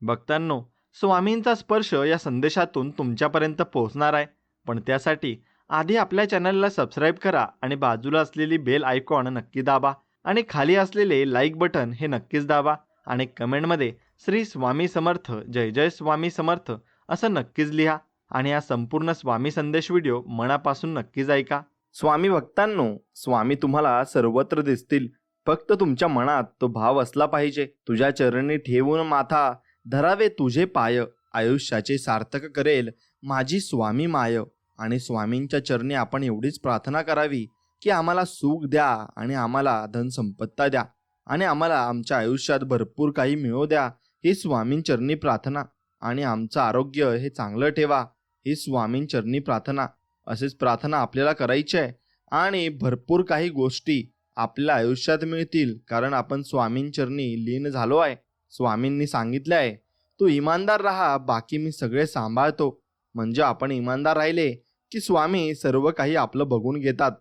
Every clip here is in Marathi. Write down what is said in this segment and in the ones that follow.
भक्तांनो, स्वामींचा स्पर्श या संदेशातून तुमच्यापर्यंत पोहोचणार आहे. पण त्यासाठी आधी आपल्या चॅनलला सबस्क्राईब करा आणि बाजूला असलेली बेल आयकॉन नक्की दाबा आणि खाली असलेले लाईक बटन हे नक्कीच दाबा आणि कमेंटमध्ये श्री स्वामी समर्थ, जय जय स्वामी समर्थ असं नक्कीच लिहा आणि हा संपूर्ण स्वामी संदेश व्हिडिओ मनापासून नक्कीच ऐका. स्वामी भक्तांनो, स्वामी तुम्हाला सर्वत्र दिसतील, फक्त तुमच्या मनात तो भाव असला पाहिजे. तुझ्या चरणी ठेवून माथा, धरावे तुझे पाय, आयुष्याचे सार्थक करेल माझी स्वामी माय. आणि स्वामींच्या चरणी आपण एवढीच प्रार्थना करावी की आम्हाला सुख द्या आणि आम्हाला धनसंपत्ता द्या आणि आम्हाला आमच्या आयुष्यात भरपूर काही मिळू द्या, ही स्वामींचरणी प्रार्थना. आणि आमचं आरोग्य हे चांगलं ठेवा, ही स्वामींचरणी प्रार्थना. अशीच प्रार्थना आपल्याला करायची आहे आणि भरपूर काही गोष्टी आपल्या आयुष्यात मिळतील, कारण आपण स्वामींचरणी लीन झालो आहे. स्वामींनी सांगितलं आहे, तू इमानदार राहा, बाकी मी सगळे सांभाळतो. म्हणजे आपण इमानदार राहिले की स्वामी सर्व काही आपलं बघून घेतात,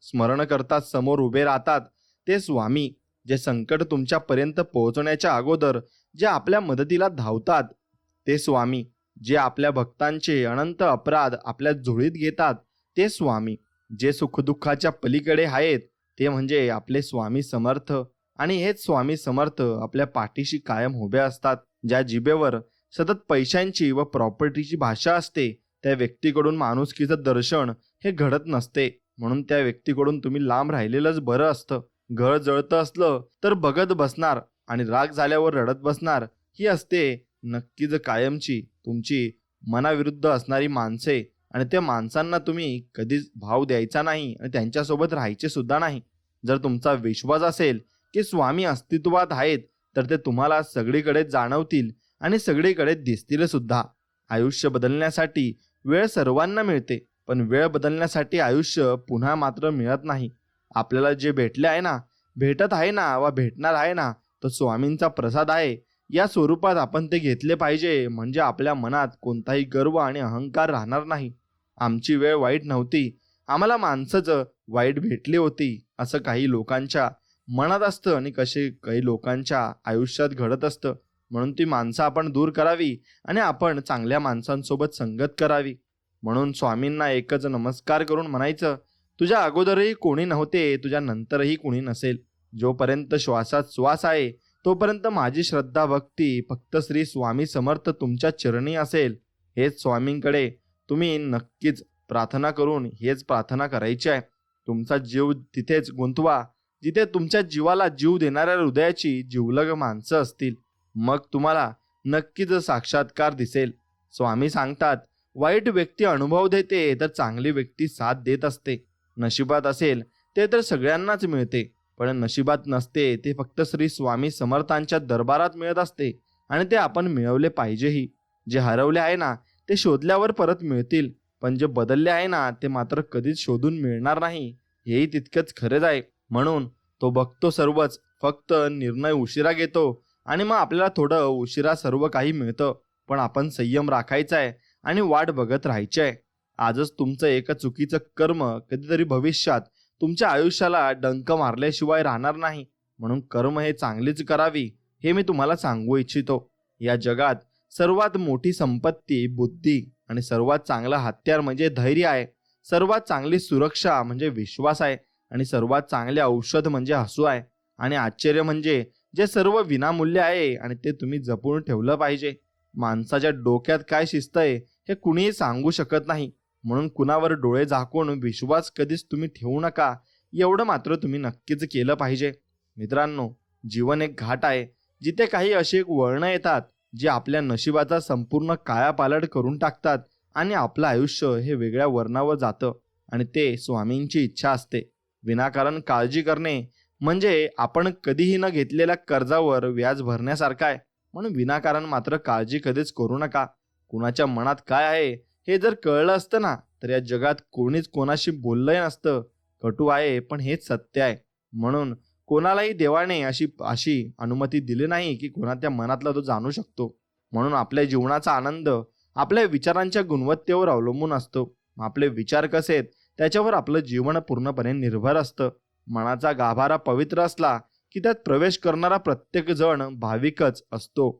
स्मरण करतात, समोर उभे राहतात. ते स्वामी जे संकट तुमच्यापर्यंत पोहोचण्याच्या अगोदर जे आपल्या मदतीला धावतात, ते स्वामी जे आपल्या भक्तांचे अनंत अपराध आपल्या झोळीत घेतात, ते स्वामी जे सुखदुःखाच्या पलीकडे आहेत, ते म्हणजे आपले स्वामी समर्थ. आणि हेच स्वामी समर्थ आपल्या पाठीशी कायम उभे असतात. ज्या जिभेवर सतत पैशांची व प्रॉपर्टीची भाषा असते, त्या व्यक्तीकडून माणुसकीचं दर्शन हे घडत नसते. म्हणून त्या व्यक्तीकडून तुम्ही लांब राहिलेलंच बरं असतं. घर जळतं असलं तर बघत बसणार आणि राग झाल्यावर रडत बसणार, ही असते नक्कीच कायमची तुमची मनाविरुद्ध असणारी माणसे. आणि त्या माणसांना तुम्ही कधीच भाव द्यायचा नाही आणि त्यांच्यासोबत राहायचे सुद्धा नाही. जर तुमचा विश्वास असेल की स्वामी अस्तित्वात आहेत, तर ते तुम्हाला सगळीकडे जाणवतील आणि सगळीकडे दिसतील सुद्धा. आयुष्य बदलण्यासाठी वेळ सर्वांना मिळते, पण वेळ बदलण्यासाठी आयुष्य पुन्हा मात्र मिळत नाही. आपल्याला जे भेटले आहे ना, भेटत आहे ना व भेटणार आहे ना, तो स्वामींचा प्रसाद आहे. या स्वरूपात आपण ते घेतले पाहिजे, म्हणजे आपल्या मनात कोणताही गर्व आणि अहंकार राहणार नाही. आमची वेळ वाईट नव्हती, आम्हाला माणसंच वाईट भेटली होती, असं काही लोकांच्या मनात असतं आणि काही लोकांच्या आयुष्यात घडत असतं. म्हणून ती माणसं आपण दूर करावी आणि आपण चांगल्या माणसांसोबत संगत करावी. म्हणून स्वामींना एकच नमस्कार करून म्हणायचं, तुझ्या अगोदरही कोणी नव्हते, तुझ्या नंतरही कोणी नसेल. जोपर्यंत श्वासात श्वास आहे तोपर्यंत माझी श्रद्धा भक्ती फक्त श्री स्वामी समर्थ तुमच्या चरणी असेल. हेच स्वामींकडे तुम्ही नक्कीच प्रार्थना करून हेच प्रार्थना करायची आहे. तुमचा जीव तिथेच गुंतवा जिथे तुमच्या जीवाला जीव देणाऱ्या हृदयाची जिवलग माणसं असतील. मग तुम्हाला नक्कीच साक्षात्कार दिसेल. स्वामी सांगतात, वाईट व्यक्ती अनुभव देते तर चांगली व्यक्ती साथ देत असते. नशिबात असेल ते तर सगळ्यांनाच मिळते, पण नशिबात नसते ते फक्त श्री स्वामी समर्थांच्या दरबारात मिळत असते आणि ते आपण मिळवले पाहिजेही. जे हरवले आहे ना, ते शोधल्यावर परत मिळतील, पण जे बदलले आहे ना, ते मात्र कधीच शोधून मिळणार नाही, हेही तितकंच खरंच आहे. म्हणून तो बघतो सर्वच, फक्त निर्णय उशिरा घेतो आणि मग आपल्याला थोडं उशिरा सर्व काही मिळतं. पण आपण संयम राखायचा आहे आणि वाट बघत राहायची आहे. आजच तुमचं एक चुकीचं कर्म कधीतरी भविष्यात तुमच्या आयुष्याला डंक मारल्याशिवाय राहणार नाही. म्हणून कर्म हे चांगलीच करावी, हे मी तुम्हाला सांगू इच्छितो. या जगात सर्वात मोठी संपत्ती बुद्धी आणि सर्वात चांगलं हत्यार म्हणजे धैर्य आहे. सर्वात चांगली सुरक्षा म्हणजे विश्वास आहे आणि सर्वात चांगले औषध म्हणजे हसू आहे. आणि आश्चर्य म्हणजे जे सर्व विनामूल्य आहे आणि ते तुम्ही जपून ठेवलं पाहिजे. माणसाच्या डोक्यात काय शिस्त आहे हे कुणीही सांगू शकत नाही. म्हणून कुणावर डोळे झाकून विश्वास कधीच तुम्ही ठेवू नका, एवढं मात्र तुम्ही नक्कीच केलं पाहिजे. मित्रांनो, जीवन एक घाट आहे, जिथे काही अशी एक वळणं येतात जे आपल्या नशिबाचा संपूर्ण कायापालट करून टाकतात आणि आपलं आयुष्य हे वेगळ्या वर्णावर जातं. आणि ते स्वामींची इच्छा असते. विनाकारण काळजी करणे म्हणजे आपण कधीही न घेतलेल्या कर्जावर व्याज भरण्यासारखं आहे. म्हणून विनाकारण मात्र काळजी कधीच करू नका. कुणाच्या मनात काय आहे हे जर कळलं असतं ना, तर या जगात कोणीच कोणाशी बोललंय नसतं. कटू आहे पण हेच सत्य आहे. म्हणून कोणालाही देवाने अशी अनुमती दिली नाही की कोणाच्या मनातला तो जाणू शकतो. म्हणून आपल्या जीवनाचा आनंद आपल्या विचारांच्या गुणवत्तेवर अवलंबून असतो. आपले विचार कसे आहेत त्याच्यावर आपलं जीवन पूर्णपणे निर्भर असतं. मनाचा गाभारा पवित्र असला की त्यात प्रवेश करणारा प्रत्येक जण भाविकच असतो.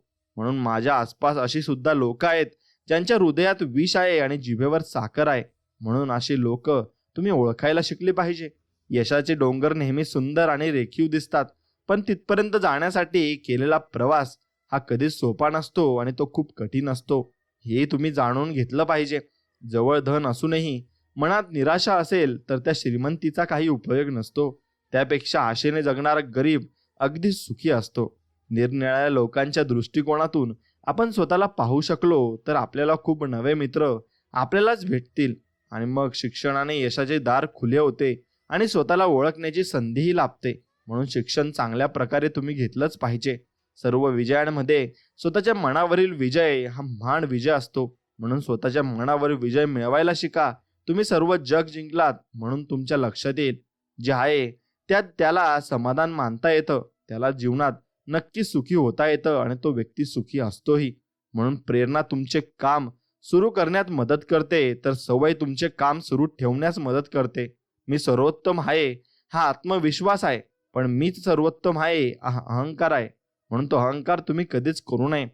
म्हणून माझ्या आसपास अशी सुद्धा लोक आहेत ज्यांच्या हृदयात विष आहे आणि जिभेवर साखर आहे. म्हणून अशी लोक तुम्ही ओळखायला शिकली पाहिजे. यशाचे डोंगर नेहमी सुंदर आणि रेखीव दिसतात, पण तिथपर्यंत जाण्यासाठी केलेला प्रवास हा कधीच सोपा नसतो आणि तो खूप कठीण असतो. हे तुम्ही जाणून घेतलं पाहिजे. जवळ धन असूनही मनात निराशा असेल तर त्या श्रीमंतीचा काही उपयोग नसतो. त्यापेक्षा आशेने जगणारा गरीब अगदी सुखी असतो. निरनिराळ्या लोकांच्या दृष्टिकोनातून आपण स्वतःला पाहू शकलो तर आपल्याला खूप नवे मित्र आपल्यालाच भेटतील आणि मग शिक्षणाने यशाचे दार खुले होते आणि स्वतःला ओळखण्याची संधीही लाभते. म्हणून शिक्षण चांगल्या प्रकारे तुम्ही घेतलंच पाहिजे. सर्व विजयांमध्ये स्वतःच्या मनावरील विजय हा महान विजय असतो. म्हणून स्वतःच्या मनावर विजय मिळवायला शिका. तुम्ही सर्व जग जिंकलात म्हणून तुमच्या लक्षात येईल जे आहे त्यात त्याला समाधान मानता येतं, त्याला जीवनात नक्की सुखी होता येतं आणि तो व्यक्ती सुखी असतोही. म्हणून प्रेरणा तुमचे काम सुरू करण्यात मदत करते तर सवय तुमचे काम सुरू ठेवण्यास मदत करते. मी सर्वोत्तम आहे हा आत्मविश्वास आहे, पण मीच सर्वोत्तम आहे हा अहंकार आहे. म्हणून तो अहंकार तुम्ही कधीच करू नये.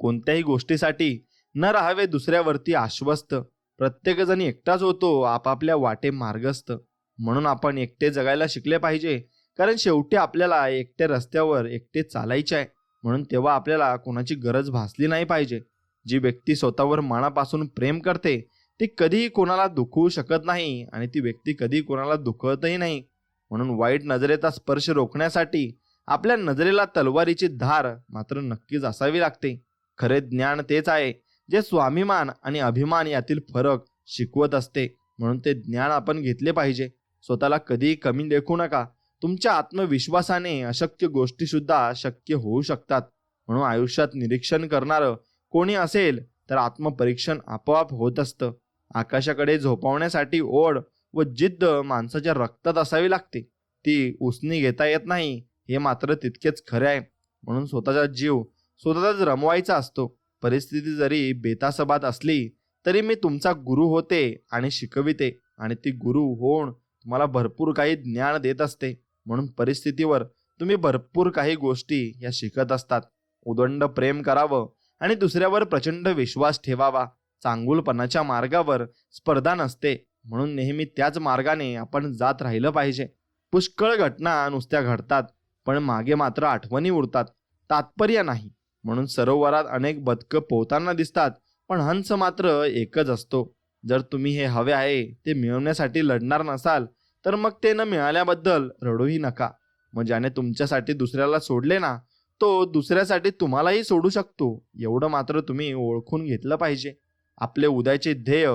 कोणत्याही गोष्टीसाठी न राहावे दुसऱ्यावरती आश्वस्त. प्रत्येकजण एकटाच होतो आपापल्या वाटे मार्गस्थ. म्हणून आपण एकटे जगायला शिकले पाहिजे, कारण शेवटी आपल्याला एकट्या रस्त्यावर एकटे चालायचे आहे. म्हणून तेव्हा आपल्याला कोणाची गरज भासली नाही पाहिजे. जी व्यक्ती स्वतःवर मनापासून प्रेम करते ती कधीही कोणाला दुखवू शकत नाही आणि ती व्यक्ती कधी कोणाला दुखवतही नाही. म्हणून वाईट नजरेचा स्पर्श रोखण्यासाठी आपल्या नजरेला तलवारीची धार मात्र नक्कीच असावी लागते. खरे ज्ञान तेच आहे जे स्वाभिमान आणि अभिमान यातील फरक शिकवत असते. म्हणून ते ज्ञान आपण घेतले पाहिजे. स्वतःला कधीही कमी लेखू नका. तुमच्या आत्मविश्वासाने अशक्य गोष्टी सुद्धा शक्य होऊ शकतात. म्हणून आयुष्यात निरीक्षण करणारं कोणी असेल तर आत्मपरीक्षण आपोआप होत असतं. आकाशाकडे झोपवण्यासाठी ओढ व जिद्द माणसाच्या रक्तात असावी लागते. ती उसनी घेता येत नाही हे मात्र तितकेच खरे आहे. म्हणून स्वतःचा जीव स्वतःच रमवायचा असतो. परिस्थिती जरी बेतासबात असली तरी मी तुमचा गुरु होते आणि शिकविते आणि ती गुरु होऊन तुम्हाला भरपूर काही ज्ञान देत असते. म्हणून परिस्थितीवर तुम्ही भरपूर काही गोष्टी या शिकत असतात. उदंड प्रेम करावं आणि दुसऱ्यावर प्रचंड विश्वास ठेवावा. चांगुलपणाच्या मार्गावर स्पर्धा नसते, म्हणून नेहमी त्याच मार्गाने आपण जात राहिलं पाहिजे. पुष्कळ घटना नुसत्या घडतात पण मागे मात्र आठवणी उरतात, तात्पर्य नाही. म्हणून सरोवरात अनेक बदकं पोहताना दिसतात पण हंस मात्र एकच असतो. जर तुम्ही हे हवे आहे ते मिळवण्यासाठी लढणार नसाल तर मग ते न मिळाल्याबद्दल रडूही नका. मग ज्याने तुमच्यासाठी दुसऱ्याला सोडले ना तो दुसऱ्यासाठी तुम्हालाही सोडू शकतो, एवढं मात्र तुम्ही ओळखून घेतलं पाहिजे. आपले उद्याचे ध्येय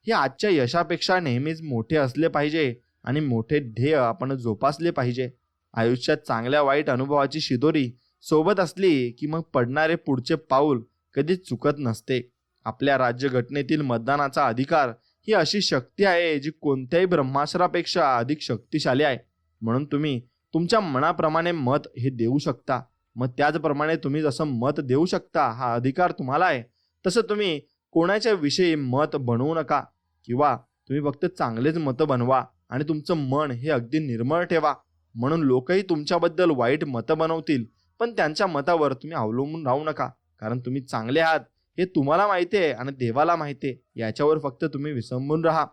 हे आजच्या यशापेक्षा नेहमीच मोठे असले पाहिजे आणि मोठे ध्येय आपण जोपासले पाहिजे. आयुष्यात चांगल्या वाईट अनुभवाची शिदोरी सोबत असली की मग पडणारे पुढचे पाऊल कधीच चुकत नसते. आपल्या राज्यघटनेतील मतदानाचा अधिकार ही अशी शक्ती आहे जी कोणत्याही ब्रह्मास्त्रापेक्षा अधिक शक्तिशाली आहे. म्हणून तुम्ही तुमच्या मनाप्रमाणे मत हे देऊ शकता. मग त्याचप्रमाणे तुम्ही जसं मत देऊ शकता हा अधिकार तुम्हाला आहे, तसं तुम्ही कोणाच्या विषयी मत बनवू नका किंवा तुम्ही फक्त चांगलेच मतं बनवा आणि तुमचं मन हे अगदी निर्मळ ठेवा. म्हणून लोकही तुमच्याबद्दल वाईट मतं बनवतील पण त्यांच्या मतावर तुम्ही अवलंबून राहू नका, कारण तुम्ही चांगले आहात हे तुम्हाला माहिती आहे आणि देवाला माहिती आहे. याच्यावर फक्त तुम्ही विसंबून राहा.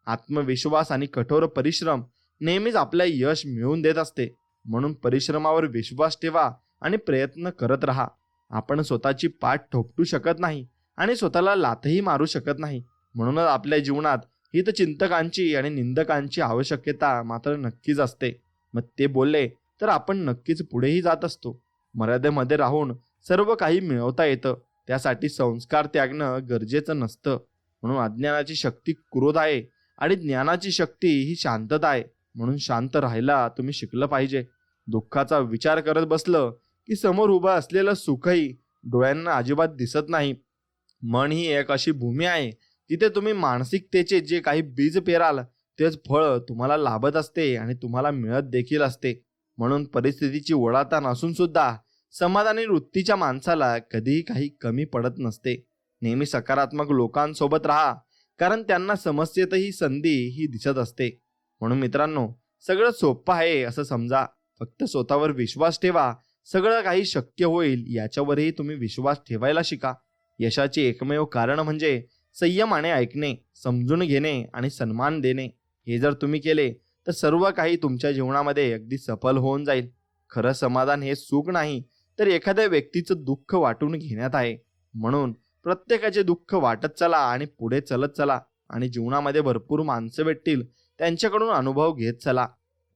आत्मविश्वास आणि कठोर परिश्रम नेहमीच आपल्या यश मिळवून देत असते. म्हणून परिश्रमावर विश्वास ठेवा आणि प्रयत्न करत राहा. आपण स्वतःची पाठ ठोकटू शकत नाही आणि स्वतःला लाथही मारू शकत नाही. म्हणूनच आपल्या जीवनात हितचिंतकांची आणि निंदकांची आवश्यकता मात्र नक्कीच असते. मग ते बोलले तर आपण नक्कीच पुढेही जात असतो. मर्यादेमध्ये राहून सर्व काही मिळवता येतं, त्यासाठी संस्कार त्यागणं गरजेचं नसतं. म्हणून अज्ञानाची शक्ती क्रोध आहे आणि ज्ञानाची शक्ती ही शांतता आहे. म्हणून शांत राहायला तुम्ही शिकलं पाहिजे. दुःखाचा विचार करत बसलं की समोर उभं असलेलं सुखही डोळ्यांना अजिबात दिसत नाही. मन ही एक अशी भूमी आहे जिथे तुम्ही मानसिकतेचे जे काही बीज पेराल तेच फळ तुम्हाला लाभत असते आणि तुम्हाला मिळत देखील असते. म्हणून परिस्थितीची ओढाताण असून सुद्धा समाधानी वृत्तीच्या माणसाला कधीही काही कमी पडत नसते. नेहमी सकारात्मक लोकांसोबत राहा, कारण त्यांना समस्येतही संधी ही दिसत असते. म्हणून मित्रांनो, सगळं सोपं आहे असं समजा. फक्त स्वतःवर विश्वास ठेवा सगळं काही शक्य होईल याच्यावरही तुम्ही विश्वास ठेवायला शिका. यशाचे एकमेव कारण म्हणजे संयमाने ऐकणे, समजून घेणे आणि सन्मान देणे. हे जर तुम्ही केले तर सर्व काही तुमच्या जीवनामध्ये अगदी सफल होऊन जाईल. खरं समाधान हे सुख नाही तर एखाद्या व्यक्तीचं दुःख वाटून घेण्यात आहे. म्हणून प्रत्येकाचे दुःख वाटत चला आणि पुढे चलत चला आणि जीवनामध्ये भरपूर माणसं भेटतील, त्यांच्याकडून अनुभव घेत चला.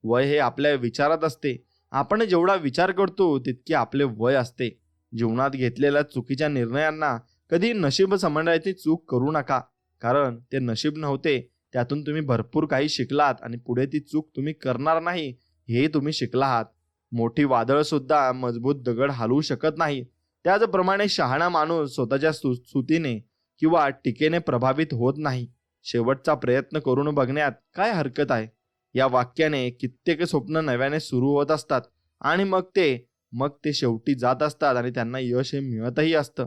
वय हे आपल्या विचारात असते. आपण जेवढा विचार करतो तितके आपले वय असते. जीवनात घेतलेल्या चुकीच्या निर्णयांना कधी नशीब समजण्याची चूक करू नका, कारण ते नशीब नव्हते. त्यातून तुम्ही भरपूर काही शिकलात आणि पुढे ती चूक तुम्ही करणार नाही हेही तुम्ही शिकला आहात. मोठी वादळ सुद्धा मजबूत दगड हलवू शकत नाही. त्याचप्रमाणे शहाणा माणूस स्वतःच्या स्तुतीने किंवा टीकेने प्रभावित होत नाही. शेवटचा प्रयत्न करून बघण्यात काय हरकत आहे. या वाक्याने कित्येक स्वप्न नव्याने सुरू होत असतात आणि मग ते शेवटी जात असतात आणि त्यांना यश हे मिळतही असतं.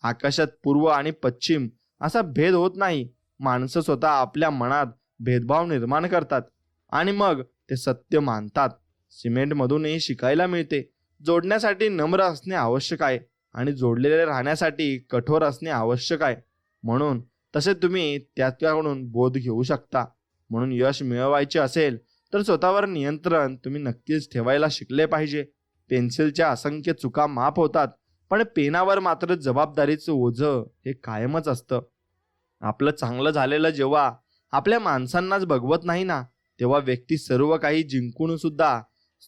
आकाशात पूर्व आणि पश्चिम असा भेद होत नाही. माणसं स्वतः आपल्या मनात भेदभाव निर्माण करतात आणि मग ते सत्य मानतात. सिमेंटमधूनही शिकायला मिळते. जोडण्यासाठी नम्र असणे आवश्यक आहे आणि जोडलेले राहण्यासाठी कठोर असणे आवश्यक आहे. म्हणून तसे तुम्ही त्याच्याकडून बोध घेऊ शकता. म्हणून यश मिळवायचे असेल तर स्वतःवर नियंत्रण तुम्ही नक्कीच ठेवायला शिकले पाहिजे. पेन्सिलच्या असंख्य चुका माफ होतात, पण पेनावर मात्र जबाबदारीचं ओझं हे कायमच असतं. आपलं चांगलं झालेलं जेव्हा आपल्या माणसांनाच बघवत नाही ना, तेव्हा व्यक्ती सर्व काही जिंकून सुद्धा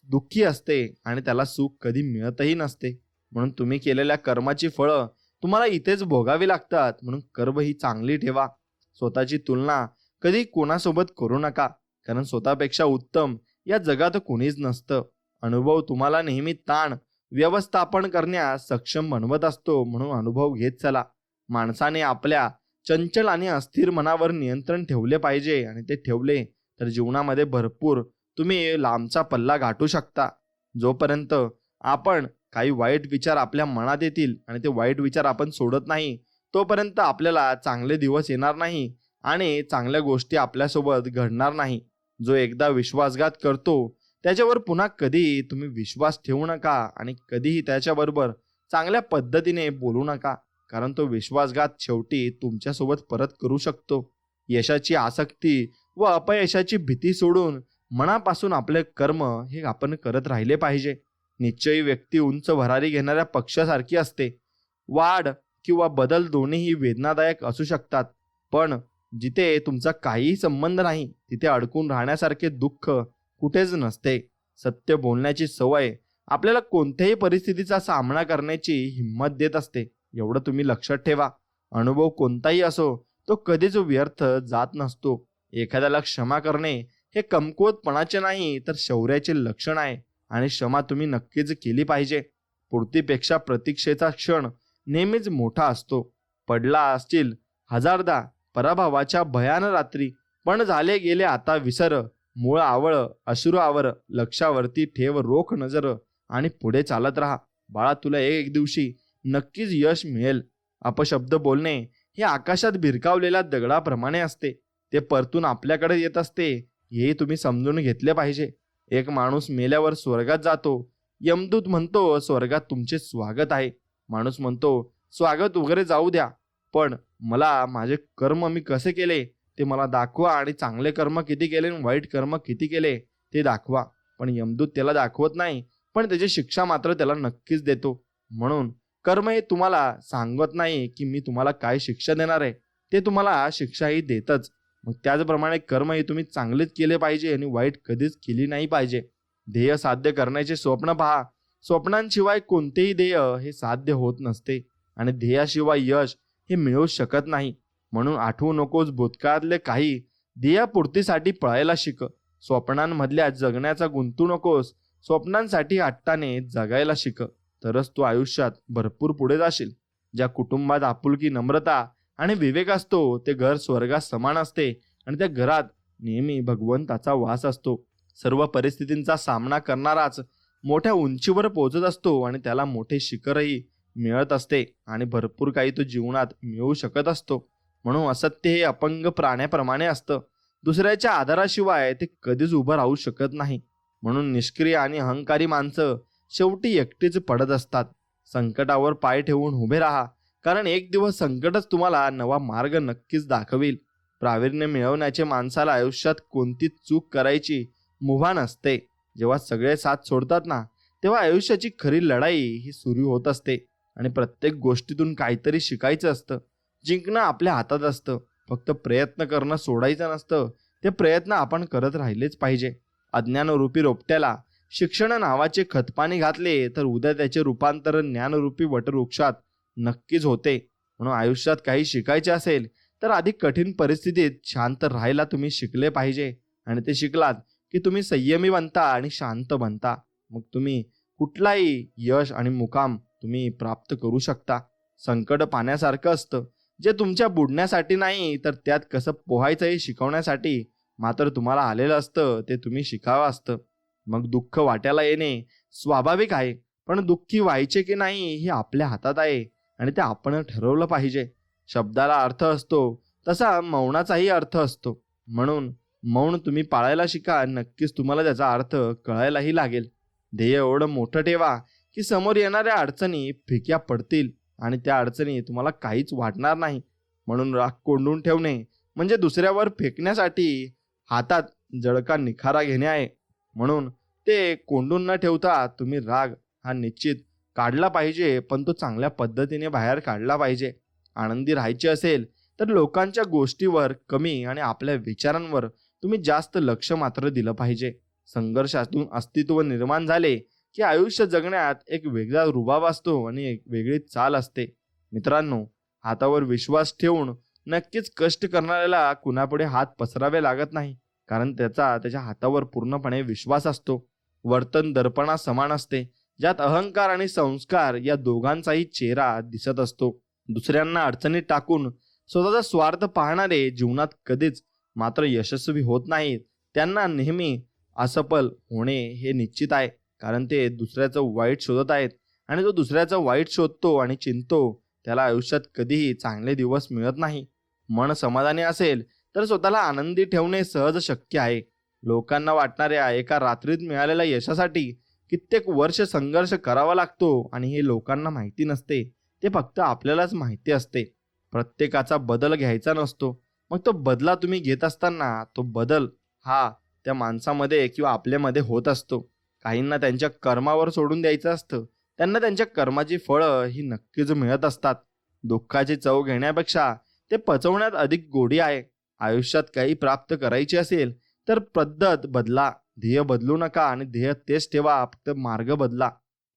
दुःखी असते आणि त्याला सुख कधी मिळतही नसते. म्हणून तुम्ही केलेल्या कर्माची फळं तुम्हाला इथेच भोगावी लागतात. म्हणून कर्म ही चांगली ठेवा. स्वतःची तुलना कधी कोणासोबत करू नका, कारण स्वतःपेक्षा उत्तम या जगात कोणीच नसतं. अनुभव तुम्हाला नेहमी ताण व्यवस्थापन करण्यास सक्षम बनवत असतो. म्हणून अनुभव घेत चला. माणसाने आपल्या चंचल आणि अस्थिर मनावर नियंत्रण ठेवले पाहिजे आणि ते ठेवले तर जीवनामध्ये भरपूर तुम्ही लांबचा पल्ला गाठू शकता. जोपर्यंत आपण काही वाईट विचार आपल्या मनात येतील आणि ते वाईट विचार आपण सोडत नाही, तोपर्यंत आपल्याला चांगले दिवस येणार नाही आणि चांगल्या गोष्टी आपल्यासोबत घडणार नाही. जो एकदा विश्वासघात करतो त्याच्यावर पुन्हा कधी तुम्ही विश्वास ठेवू नका आणि कधीही त्याच्याबरोबर चांगल्या पद्धतीने बोलू नका, कारण तो विश्वासघात शेवटी तुमच्यासोबत परत करू शकतो. यशाची आसक्ती व अपयशाची भीती सोडून मनापासून आपले कर्म हे आपण करत राहिले पाहिजे. निश्चयी व्यक्ती उंच भरारी घेणाऱ्या पक्षासारखी असते. वाढ किंवा बदल दोन्हीही वेदनादायक असू शकतात, पण जिथे तुमचा काहीही संबंध नाही तिथे अडकून राहण्यासारखे दुःख कुठेच नसते. सत्य बोलण्याची सवय आपल्याला कोणत्याही परिस्थितीचा सामना करण्याची हिंमत देत असते. एवढं तुम्ही लक्षात ठेवा. अनुभव कोणताही असो तो कधीच व्यर्थ जात नसतो. एखाद्याला क्षमा करणे हे कमकुवतपणाचे नाही तर शौर्याचे लक्षण आहे आणि क्षमा तुम्ही नक्कीच केली पाहिजे. पूर्तीपेक्षा प्रतीक्षेचा क्षण नेहमीच मोठा असतो. पडला असतील हजारदा पराभवाच्या भयान रात्री, पण झाले गेले आता विसर. मूळ आवळ अश्रू आवर, लक्षावरती ठेव रोख नजर आणि पुढे चालत राहा. बाळा, तुला एक दिवशी नक्कीच यश मिळेल. अपशब्द बोलणे हे आकाशात भिरकावलेल्या दगडाप्रमाणे असते. ते परतून आपल्याकडे येत असते, हेही तुम्ही समजून घेतले पाहिजे. एक माणूस मेल्यावर स्वर्गात जातो. यमदूत म्हणतो स्वर्गात तुमचे स्वागत आहे. माणूस म्हणतो स्वागत वगैरे जाऊ द्या, पण मला माझे कर्म मी कसे केले ते मला दाखवा आणि चांगले कर्म किती केले आणि वाईट कर्म किती केले ते दाखवा. पण यमदूत त्याला दाखवत नाही, पण त्याची शिक्षा मात्र त्याला नक्कीच देतो. म्हणून कर्म हे तुम्हाला सांगत नाही की मी तुम्हाला काय शिक्षा देणार आहे, ते तुम्हाला शिक्षाही देतच. मग त्याचप्रमाणे कर्म हे तुम्ही चांगलेच केले पाहिजे आणि वाईट कधीच केली नाही पाहिजे. ध्येय साध्य करण्याचे स्वप्न पहा. स्वप्नांशिवाय कोणतेही ध्येय हे साध्य होत नसते आणि ध्येयाशिवाय यश हे मिळू शकत नाही. म्हणून आठवू नकोस भूतकाळातले काही. ध्येयपूर्तीसाठी पळायला शिक. स्वप्नांमधल्या जगण्याचा गुंतू नकोस. स्वप्नांसाठी हट्टाने जगायला शिक, तरच तू आयुष्यात भरपूर पुढे जाशील. ज्या कुटुंबात आपुलकी, नम्रता आणि विवेक असतो ते घर स्वर्गात समान असते आणि त्या घरात नेहमी भगवंताचा वास असतो. सर्व परिस्थितींचा सामना करणाराच मोठ्या उंचीवर पोहोचत असतो आणि त्याला मोठे शिखरही मिळत असते आणि भरपूर काही तो जीवनात मिळवू शकत असतो. म्हणून असत्य हे अपंग प्राण्याप्रमाणे असतं. दुसऱ्याच्या आधाराशिवाय ते कधीच उभं राहू शकत नाही. म्हणून निष्क्रिय आणि अहंकारी माणसं शेवटी एकटीच पडत असतात. संकटावर पाय ठेवून उभे राहा, कारण एक दिवस संकटच तुम्हाला नवा मार्ग नक्कीच दाखवेल. प्रावीण्य मिळवण्याचे माणसाला आयुष्यात कोणतीच चूक करायची मुभा नसते. जेव्हा सगळे साथ सोडतात ना, तेव्हा आयुष्याची खरी लढाई ही सुरू होत असते आणि प्रत्येक गोष्टीतून काहीतरी शिकायचं असतं. जिंकणं आपल्या हातात असतं, फक्त प्रयत्न करणं सोडायचं नसतं. ते प्रयत्न आपण करत राहिलेच पाहिजे. अज्ञानरूपी रोपट्याला शिक्षण नावाचे खतपाणी घातले तर उद्या त्याचे रूपांतर ज्ञानरूपी वटवृक्षात नक्कीच होते. म्हणून आयुष्यात काही शिकायचे असेल तर आधी कठीण परिस्थितीत शांत राहायला तुम्ही शिकले पाहिजे. आणि ते शिकलात की तुम्ही संयमी बनता आणि शांत बनता. मग तुम्ही कुठलाही यश आणि मुकाम तुम्ही प्राप्त करू शकता. संकट पाण्यासारखं असतं, जे तुमच्या बुडण्यासाठी नाही तर त्यात कसं पोहायचं हे शिकवण्यासाठी मात्र तुम्हाला आलेलं असतं. ते तुम्ही शिकावं असतं. मग दुःख वाट्याला येणे स्वाभाविक आहे, पण दुःखी व्हायचे की नाही हे आपल्या हातात आहे आणि ते आपण ठरवलं पाहिजे. शब्दाला अर्थ असतो तसा मौनाचाही अर्थ असतो. म्हणून मौन तुम्ही पाळायला शिका. नक्कीच तुम्हाला त्याचा अर्थ कळायलाही लागेल. ध्येय एवढं मोठं ठेवा की समोर येणाऱ्या अडचणी फिक्या पडतील आणि त्या अडचणी तुम्हाला काहीच वाटणार नाही. म्हणून राग कोंडून ठेवणे म्हणजे दुसऱ्यावर फेकण्यासाठी हातात जळका निखारा घेणे आहे. म्हणून ते कोंडून न ठेवता तुम्ही राग हा निश्चित काढला पाहिजे, पण तो चांगल्या पद्धतीने बाहेर काढला पाहिजे. आनंदी राहायचे असेल तर लोकांच्या गोष्टीवर कमी आणि आपल्या विचारांवर तुम्ही जास्त लक्ष मात्र दिलं पाहिजे. संघर्षातून अस्तित्व निर्माण झाले की आयुष्य जगण्यात एक वेगळा रुबाब असतो आणि एक वेगळी चाल असते. मित्रांनो, हातावर विश्वास ठेवून नक्कीच कष्ट करणाऱ्याला कुणापुढे हात पसरावे लागत नाही, कारण त्याच्या हातावर पूर्णपणे विश्वास असतो. वर्तन दर्पणा समान असते, ज्यात अहंकार आणि संस्कार या दोघांचाही चेहरा दिसत असतो. दुसऱ्यांना अडचणीत टाकून स्वतःचा स्वार्थ पाहणारे जीवनात कधीच मात्र यशस्वी होत नाहीत. त्यांना नेहमी असफल होणे हे निश्चित आहे, कारण ते दुसऱ्याचं वाईट शोधत आहेत. आणि जो दुसऱ्याचं वाईट शोधतो आणि चिंतो त्याला आयुष्यात कधीही चांगले दिवस मिळत नाही. मन समाधानी असेल तर स्वतःला आनंदी ठेवणे सहज शक्य आहे. लोकांना वाटणाऱ्या एका रात्रीत मिळालेल्या यशासाठी कित्येक वर्ष संघर्ष करावा लागतो आणि हे लोकांना माहिती नसते. ते फक्त आपल्यालाच माहिती असते. प्रत्येकाचा बदल घ्यायचा नसतो. मग तो बदला तुम्ही घेत असताना तो बदल हा त्या माणसामध्ये किंवा आपल्यामध्ये होत असतो. काहींना त्यांच्या कर्मावर सोडून द्यायचं असतं. त्यांना त्यांच्या कर्माची फळं ही नक्कीच मिळत असतात. दुःखाची चव घेण्यापेक्षा ते पचवण्यात अधिक गोडी आहे. आयुष्यात काही प्राप्त करायचे असेल तर पद्धत बदला, ध्येय बदलू नका आणि ध्येय तेच ठेवा, फक्त मार्ग बदला.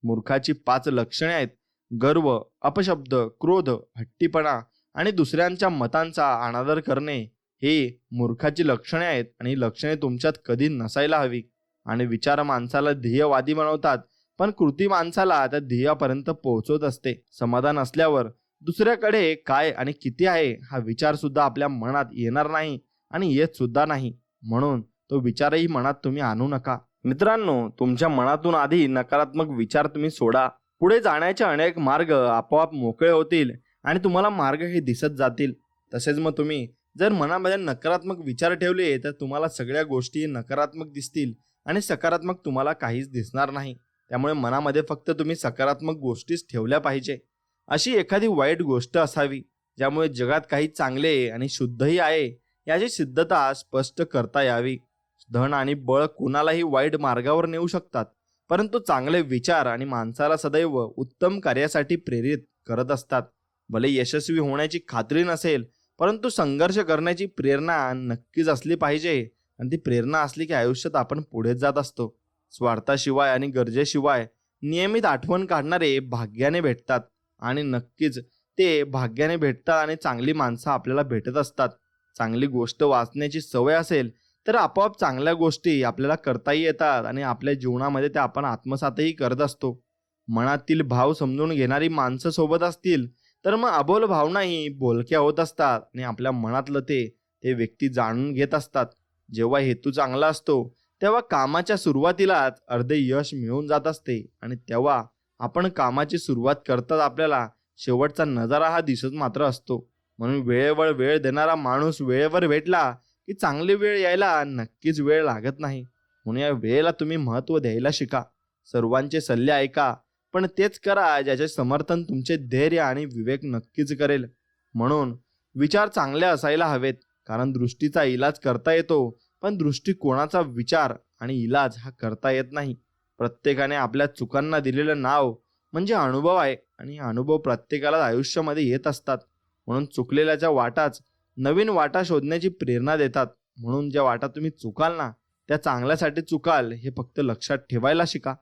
मूर्खाची 5 लक्षणे आहेत: गर्व, अपशब्द, क्रोध, हट्टीपणा आणि दुसऱ्यांच्या मतांचा अनादर करणे. हे मूर्खाची लक्षणे आहेत आणि ही लक्षणे तुमच्यात कधी नसायला हवी. आणि विचार माणसाला ध्येयवादी बनवतात, पण कृती माणसाला त्या ध्येयापर्यंत पोहोचवत असते. समाधान असल्यावर दुसऱ्याकडे काय आणि किती आहे हा विचार सुद्धा आपल्या मनात येणार नाही आणि येत सुद्धा नाही. म्हणून तो विचारही मनात तुम्ही आणू नका. मित्रांनो, तुमच्या मनातून आधी नकारात्मक विचार तुम्ही सोडा. पुढे जाण्याचे अनेक मार्ग आपोआप मोकळे होतील आणि तुम्हाला मार्ग हे दिसत जातील. तसेच मग तुम्ही जर मनामध्ये नकारात्मक विचार ठेवले तर तुम्हाला सगळ्या गोष्टी नकारात्मक दिसतील आणि सकारात्मक तुम्हाला काहीच दिसणार नाही. त्यामुळे मनामध्ये फक्त तुम्ही सकारात्मक गोष्टीच ठेवल्या पाहिजे. अशी एखादी वाईट गोष्ट असावी ज्यामुळे जगात काही चांगले आणि शुद्धही आहे याची सिद्धता स्पष्ट करता यावी. धन आणि बळ कुणालाही वाईट मार्गावर नेऊ शकतात, परंतु चांगले विचार आणि माणसाला सदैव उत्तम कार्यासाठी प्रेरित करत असतात. भले यशस्वी होण्याची खात्री नसेल, परंतु संघर्ष करण्याची प्रेरणा नक्कीच असली पाहिजे. आणि ती प्रेरणा असली की आयुष्यात आपण पुढे जात असतो. स्वार्थाशिवाय आणि गरजेशिवाय नियमित आठवण काढणारे भाग्याने भेटतात आणि नक्कीच ते भाग्याने भेटतात आणि चांगली माणसं आपल्याला भेटत असतात. चांगली गोष्ट वाचण्याची सवय असेल तर आपोआप चांगल्या गोष्टी आपल्याला करताही येतात आणि आपल्या जीवनामध्ये त्या आपण आत्मसातही करत असतो. मनातील भाव समजून घेणारी माणसं सोबत असतील तर मग अबोल भावनाही बोलक्या होत असतात आणि आपल्या मनातलं ते व्यक्ती जाणून घेत असतात. जेव्हा हेतू चांगला असतो तेव्हा कामाच्या सुरुवातीलाच अर्धे यश मिळून जात असते आणि तेव्हा आपण कामाची सुरुवात करताच आपल्याला शेवटचा नजारा हा दिसत मात्र असतो. म्हणून वेळेवर वेळ देणारा माणूस वेळेवर भेटला की चांगली वेळ यायला नक्कीच वेळ लागत नाही. म्हणून या वेळेला तुम्ही महत्त्व द्यायला शिका. सर्वांचे सल्ले ऐका, पण तेच करा ज्याचे समर्थन तुमचे धैर्य आणि विवेक नक्कीच करेल. म्हणून विचार चांगले असायला हवेत, कारण दृष्टीचा इलाज करता येतो, पण दृष्टिकोनाचा विचार आणि इलाज हा करता येत नाही. प्रत्येकाने आपल्या चुकांना दिलेलं नाव म्हणजे अनुभव आहे, आणि अनुभव प्रत्येकाला आयुष्यामध्ये येत असतात. म्हणून चुकलेल्याच्या वाटाच नवीन वाटा शोधण्याची प्रेरणा देतात. म्हणून ज्या वाटा तुम्ही चुकाल ना, त्या चांगल्यासाठी चुकाल हे फक्त लक्षात ठेवायला शिका.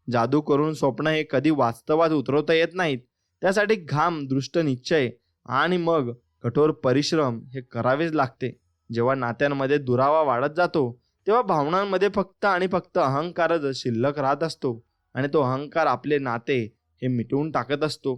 जादू करून स्वप्न हे कधी वास्तवात उतरवता येत नाहीत. त्यासाठी घाम, दृष्ट निश्चय आणि मग कठोर परिश्रम हे करावेच लागते. जेव्हा नात्यांमध्ये दुरावा वाढत जातो, तेव्हा भावनांमध्ये फक्त आणि फक्त अहंकारच शिल्लक राहत असतो, आणि तो अहंकार आपले नाते हे मिटवून टाकत असतो.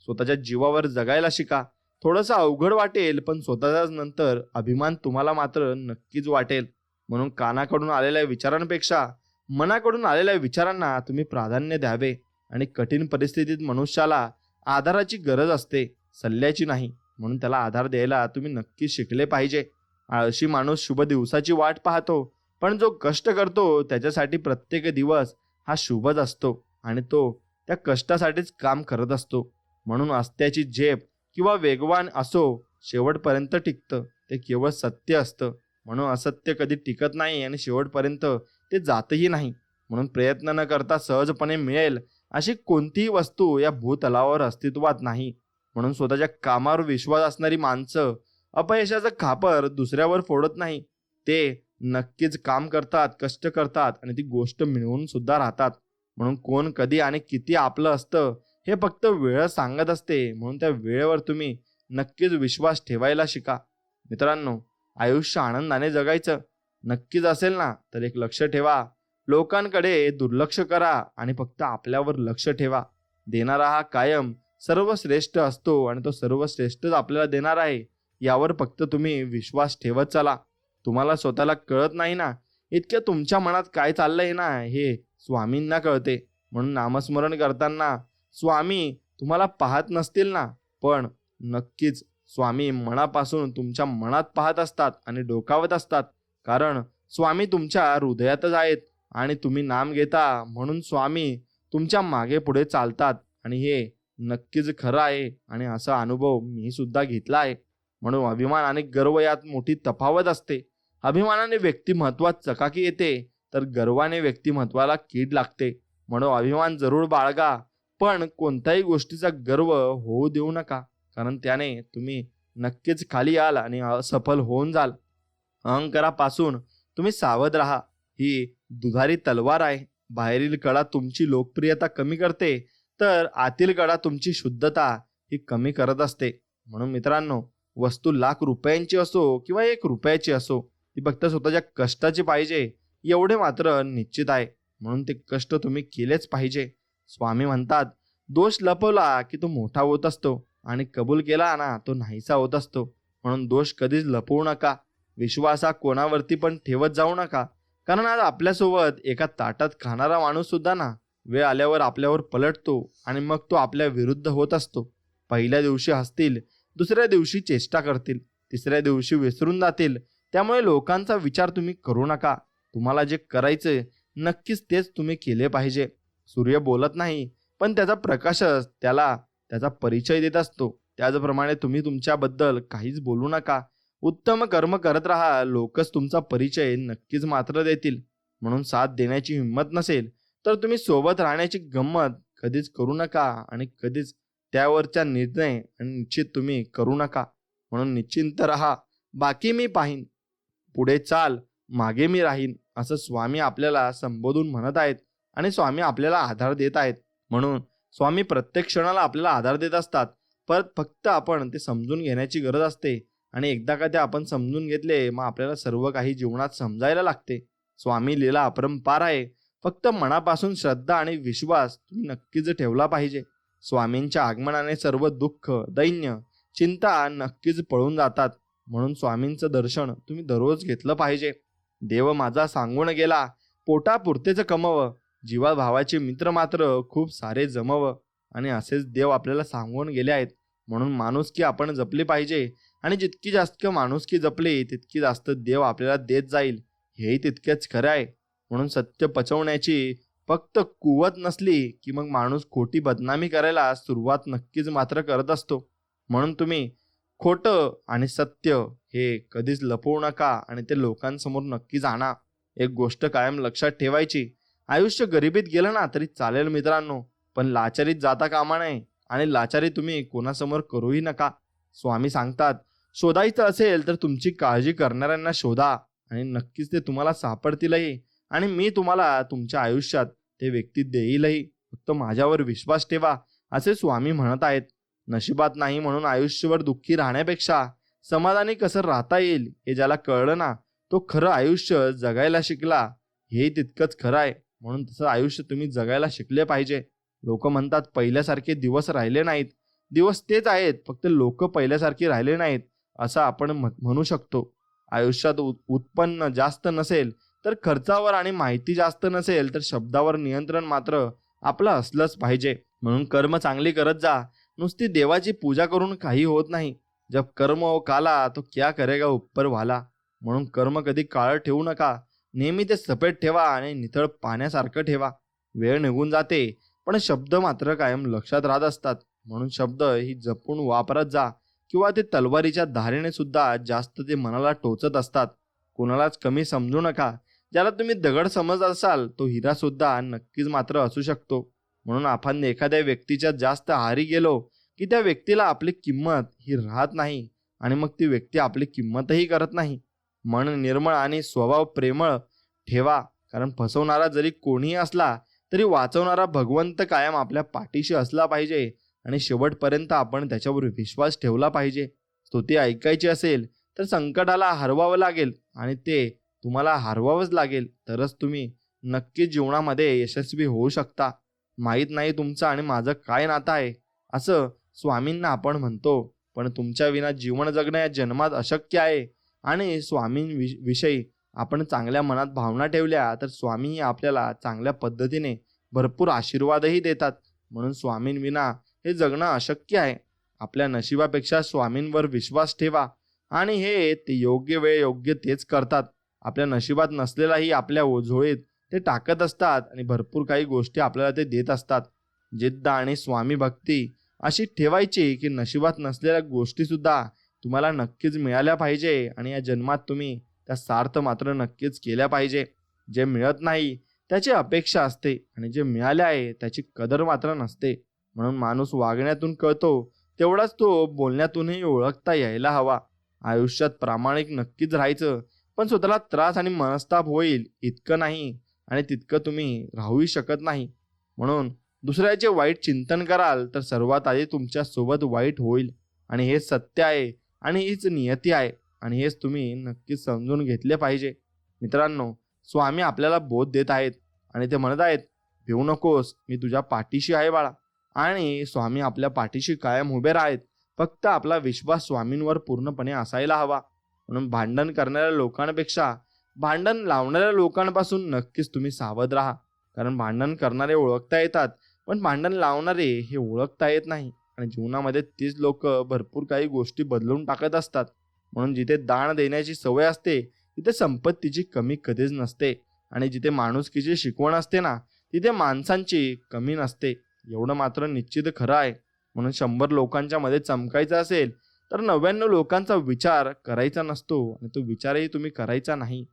स्वतःच्या जीवावर जगायला शिका. थोडंसं अवघड वाटेल, पण स्वतःचाच नंतर अभिमान तुम्हाला मात्र नक्कीच वाटेल. म्हणून कानाकडून आलेल्या विचारांपेक्षा मनाकडून आलेल्या विचारांना तुम्ही प्राधान्य द्यावे. आणि कठीण परिस्थितीत मनुष्याला आधाराची गरज असते, सल्ल्याची नाही. म्हणून त्याला आधार द्यायला तुम्ही नक्की शिकले पाहिजे. आळशी माणूस शुभ दिवसाची वाट पाहतो, पण जो कष्ट करतो त्याच्यासाठी प्रत्येक दिवस हा शुभच असतो, आणि तो त्या कष्टासाठीच काम करत असतो. म्हणून अस्त्याची झेप किंवा वेगवान असो, शेवटपर्यंत टिकतं ते केवळ सत्य असतं. म्हणून असत्य कधी टिकत नाही, आणि शेवटपर्यंत ते जातही नाही. म्हणून प्रयत्न न करता सहजपणे मिळेल अशी कोणतीही वस्तू या भूतलावर अस्तित्वात नाही. म्हणून स्वतःच्या कामावर विश्वास असणारी माणसं अपयशाचं खापर दुसऱ्यावर फोडत नाही. ते नक्कीच काम करतात, कष्ट करतात, आणि ती गोष्ट मिळवून सुद्धा राहतात. म्हणून कोण कधी आणि किती आपलं असतं हे फक्त वेळ सांगत असते. म्हणून त्या वेळेवर तुम्ही नक्कीच विश्वास ठेवायला शिका. मित्रांनो, आयुष्य आनंदाने जगायचं नक्कीच असेल ना, तर एक लक्ष ठेवा. लोकांकडे दुर्लक्ष करा आणि फक्त आपल्यावर लक्ष ठेवा. देणारा हा कायम सर्वश्रेष्ठ असतो, आणि तो सर्वश्रेष्ठच आपल्याला देणार आहे, यावर फक्त तुम्ही विश्वास ठेवत चला. तुम्हाला स्वतःला कळत नाही ना, इतक्या तुमच्या मनात काय चाललंय ना, हे स्वामींना कळते. म्हणून नामस्मरण करताना स्वामी तुम्हाला पाहत नसतील ना, पण नक्कीच स्वामी मनापासून तुमच्या मनात पाहत असतात आणि डोकावत असतात. कारण स्वामी तुमच्या हृदयातच आहेत, आणि तुम्ही नाम घेता म्हणून स्वामी तुमच्या मागे पुढे चालतात. आणि हे नक्कीच खरं आहे, आणि असा अनुभव मी सुद्धा घेतला आहे. म्हणून अभिमान आणि गर्व यात मोठी तफावत असते. अभिमानाने व्यक्तिमत्वात चकाकी येते, तर गर्वाने व्यक्तिमत्वाला कीड लागते. म्हणून अभिमान जरूर बाळगा, पण कोणत्याही गोष्टीचा गर्व होऊ देऊ नका, कारण त्याने तुम्ही नक्कीच खाली याल आणि असफल होऊन जाल. अहंकारापासून तुम्ही सावध राहा. ही दुधारी तलवार आहे. बाहेरील कडा तुमची लोकप्रियता कमी करते, तर आतील कडा तुमची शुद्धता ही कमी करत असते. म्हणून मित्रांनो, वस्तू लाख रुपयांची असो किंवा 1 रुपयाची असो, ती फक्त स्वतःच्या कष्टाची पाहिजे एवढे मात्र निश्चित आहे. म्हणून ते कष्ट तुम्ही केलेच पाहिजे. स्वामी म्हणतात, दोष लपवला की तो मोठा होत असतो, आणि कबूल केला ना, तो नाहीसा होत असतो. म्हणून दोष कधीच लपवू नका. विश्वास हा कोणावरती पण ठेवत जाऊ नका, कारण आज आपल्यासोबत एका ताटात खाणारा माणूस सुद्धा ना, वेळ आल्यावर आपल्यावर पलटतो, आणि मग तो आपल्या विरुद्ध होत असतो. पहिल्या दिवशी हसतील, दुसऱ्या दिवशी चेष्टा करतील, तिसऱ्या दिवशी विसरून जातील. त्यामुळे लोकांचा विचार तुम्ही करू नका. तुम्हाला जे करायचे नक्कीच तेच तुम्ही केले पाहिजे. सूर्य बोलत नाही, पण त्याचा प्रकाशच त्याला त्याचा परिचय देत असतो. त्याचप्रमाणे तुम्ही तुमच्याबद्दल काहीच बोलू नका. उत्तम कर्म करत राहा, लोकच तुमचा परिचय नक्कीच मात्र देतील. म्हणून साथ देण्याची हिंमत नसेल, तर तुम्ही सोबत राहण्याची गंमत कधीच करू नका, आणि कधीच त्यावरचा निर्णय आणि निश्चित तुम्ही करू नका. म्हणून निश्चिंत राहा. बाकी मी पाहीन, पुढे चाल, मागे मी राहीन, असं स्वामी आपल्याला संबोधून म्हणत आहेत, आणि स्वामी आपल्याला आधार देत आहेत. म्हणून स्वामी प्रत्येक क्षणाला आपल्याला आधार देत असतात. परत फक्त आपण ते समजून घेण्याची गरज असते, आणि एकदा का ते आपण समजून घेतले, मग आपल्याला सर्व काही जीवनात समजायला लागते. स्वामी लीला अपरंपार आहे. फक्त मनापासून श्रद्धा आणि विश्वास तुम्ही नक्कीच ठेवला पाहिजे. स्वामींच्या आगमनाने सर्व दुःख, दैन्य, चिंता नक्कीच पळून जातात. म्हणून स्वामींचं दर्शन तुम्ही दररोज घेतलं पाहिजे. देव माझा सांगून गेला, पोटापुरतेच कमव, जीवा भावाचे मित्र मात्र खूप सारे जमव. आणि असेच देव आपल्याला सांगून गेले आहेत. म्हणून माणुसकी आपण जपली पाहिजे, आणि जितकी जास्त माणुसकी जपली तितकी जास्त देव आपल्याला देत जाईल, हेही तितकेच खरे आहे. म्हणून सत्य पचवण्याची फक्त कुवत नसली की मग माणूस खोटी बदनामी करायला सुरुवात नक्कीच मात्र करत असतो. म्हणून तुम्ही खोटं आणि सत्य हे कधीच लपवू नका आणि ते लोकांसमोर नक्कीच आणा. एक गोष्ट कायम लक्षात ठेवायची, आयुष्य गरिबीत गेलं ना तरी चालेल मित्रांनो, पण लाचारीत जाता कामा नये आणि लाचारी तुम्ही कोणासमोर करूही नका. स्वामी सांगतात, शोधायचं असेल तर तुमची काळजी करणाऱ्यांना शोधा आणि नक्कीच ते तुम्हाला सापडतीलही आणि मी तुम्हाला तुमच्या आयुष्यात ते व्यक्ती देईलही. फक्त माझ्यावर विश्वास ठेवा, असे स्वामी म्हणत आहेत. नशिबात नाही म्हणून आयुष्यभर दुःखी राहण्यापेक्षा समाधानी कसं राहता येईल हे ज्याला कळलं ना, तो खरं आयुष्य जगायला शिकला. हे तितकंच खरं आहे. म्हणून तसं आयुष्य तुम्ही जगायला शिकले पाहिजे. लोक म्हणतात पहिल्यासारखे दिवस राहिले नाहीत. दिवस तेच आहेत, फक्त लोक पहिल्यासारखे राहिले नाहीत असं आपण म्हणू शकतो. आयुष्यात उत्पन्न जास्त नसेल तर खर्चावर आणि माहिती जास्त नसेल तर शब्दावर नियंत्रण मात्र आपलं असलंच पाहिजे. म्हणून कर्म चांगली करत जा. नुसती देवाची पूजा करून काही होत नाही. जब कर्म हो काला तो क्या करेगा ऊपर वाला. म्हणून कर्म कधी काळं ठेवू नका. नेहमी ते सफेद ठेवा आणि नितळ पाण्यासारखं ठेवा. वेळ निघून जाते पण शब्द मात्र कायम लक्षात राहत असतात. म्हणून शब्द ही जपून वापरत जा, किंवा ते तलवारीच्या धारेने सुद्धा जास्त ते मनाला टोचत असतात. कोणालाच कमी समजू नका. ज्याला तुम्ही दगड समजत असाल तो हिरा सुद्धा नक्कीच मात्र असू शकतो. म्हणून आपण एखाद्या व्यक्तीच्या जास्त आहारी गेलो की त्या व्यक्तीला आपली किंमत ही राहत नाही आणि मग ती व्यक्ती आपली किंमतही करत नाही. मन निर्मळ आणि स्वभाव प्रेमळ ठेवा, कारण फसवणारा जरी कोणीही असला तरी वाचवणारा भगवंत कायम आपल्या पाठीशी असला पाहिजे आणि शेवटपर्यंत आपण त्याच्यावर विश्वास ठेवला पाहिजे. स्तुती ऐकायची असेल तर संकटाला हरवावं लागेल आणि ते तुम्हाला हरवावंच लागेल, तरच तुम्ही नक्कीच जीवनामध्ये यशस्वी होऊ शकता. माहीत नाही तुमचं आणि माझं काय नातं आहे असं स्वामींना आपण म्हणतो, पण तुमच्या विना जीवन जगणं या जन्मात अशक्य आहे. आणि स्वामींविषयी आपण चांगल्या मनात भावना ठेवल्या तर स्वामीही आपल्याला चांगल्या पद्धतीने भरपूर आशीर्वादही देतात. म्हणून स्वामींविना हे जगणं अशक्य आहे. आपल्या नशिबापेक्षा स्वामींवर विश्वास ठेवा आणि हे ते योग्य वेळ योग्य तेच करतात. आपल्या नशिबात नसलेलाही आपल्या ओझोळीत ते टाकत असतात आणि भरपूर काही गोष्टी आपल्याला ते देत असतात. जिद्द आणि स्वामी भक्ती अशी ठेवायची की नशिबात नसलेल्या गोष्टी सुद्धा तुम्हाला नक्कीच मिळाल्या पाहिजे आणि या जन्मात तुम्ही त्या सार्थ मात्र नक्कीच केल्या पाहिजे. जे मिळत नाही त्याची अपेक्षा असते आणि जे मिळाले आहे त्याची कदर मात्र नसते. म्हणून माणूस वागण्यातून कळतो तेवढाच तो बोलण्यातूनही ओळखता यायला हवा. आयुष्यात प्रामाणिक नक्कीच राहायचं, पण स्वतःला त्रास आणि मनस्ताप होईल इतकं नाही आणि तितकं तुम्ही राहूही शकत नाही. म्हणून दुसऱ्याचे वाईट चिंतन कराल तर सर्वात आधी तुमच्या सोबत वाईट होईल आणि हे सत्य आहे आणि हीच नियती आहे आणि हेच तुम्ही नक्कीच समजून घेतले पाहिजे. मित्रांनो, स्वामी आपल्याला बोध देत आहेत आणि ते म्हणत आहेत, भिवू नकोस, मी तुझ्या पाठीशी आहे बाळा. आणि स्वामी आपल्या पाठीशी कायम उभे राहत. फक्त आपला विश्वास स्वामींवर पूर्णपणे असायला हवा. म्हणून भांडण करणाऱ्या लोकांपेक्षा भांडण लावणाऱ्या लोकांपासून नक्कीच तुम्ही सावध राहा. कारण भांडण करणारे ओळखता येतात, पण भांडण लावणारे हे ओळखता येत नाही. आणि जीवनामध्ये तीच लोक भरपूर काही गोष्टी बदलून टाकत असतात. म्हणून जिथे दान देण्याची सवय असते तिथे संपत्तीची कमी कधीच नसते आणि जिथे माणुसकीची शिकवण असते ना तिथे माणसांची कमी नसते. एवढं मात्र निश्चित खरं आहे. म्हणून 100 लोकांच्या मध्ये चमकायचं असेल तर 99 लोकांचा विचार करायचा नसतो आणि तो विचारही तुम्ही करायचा नाही.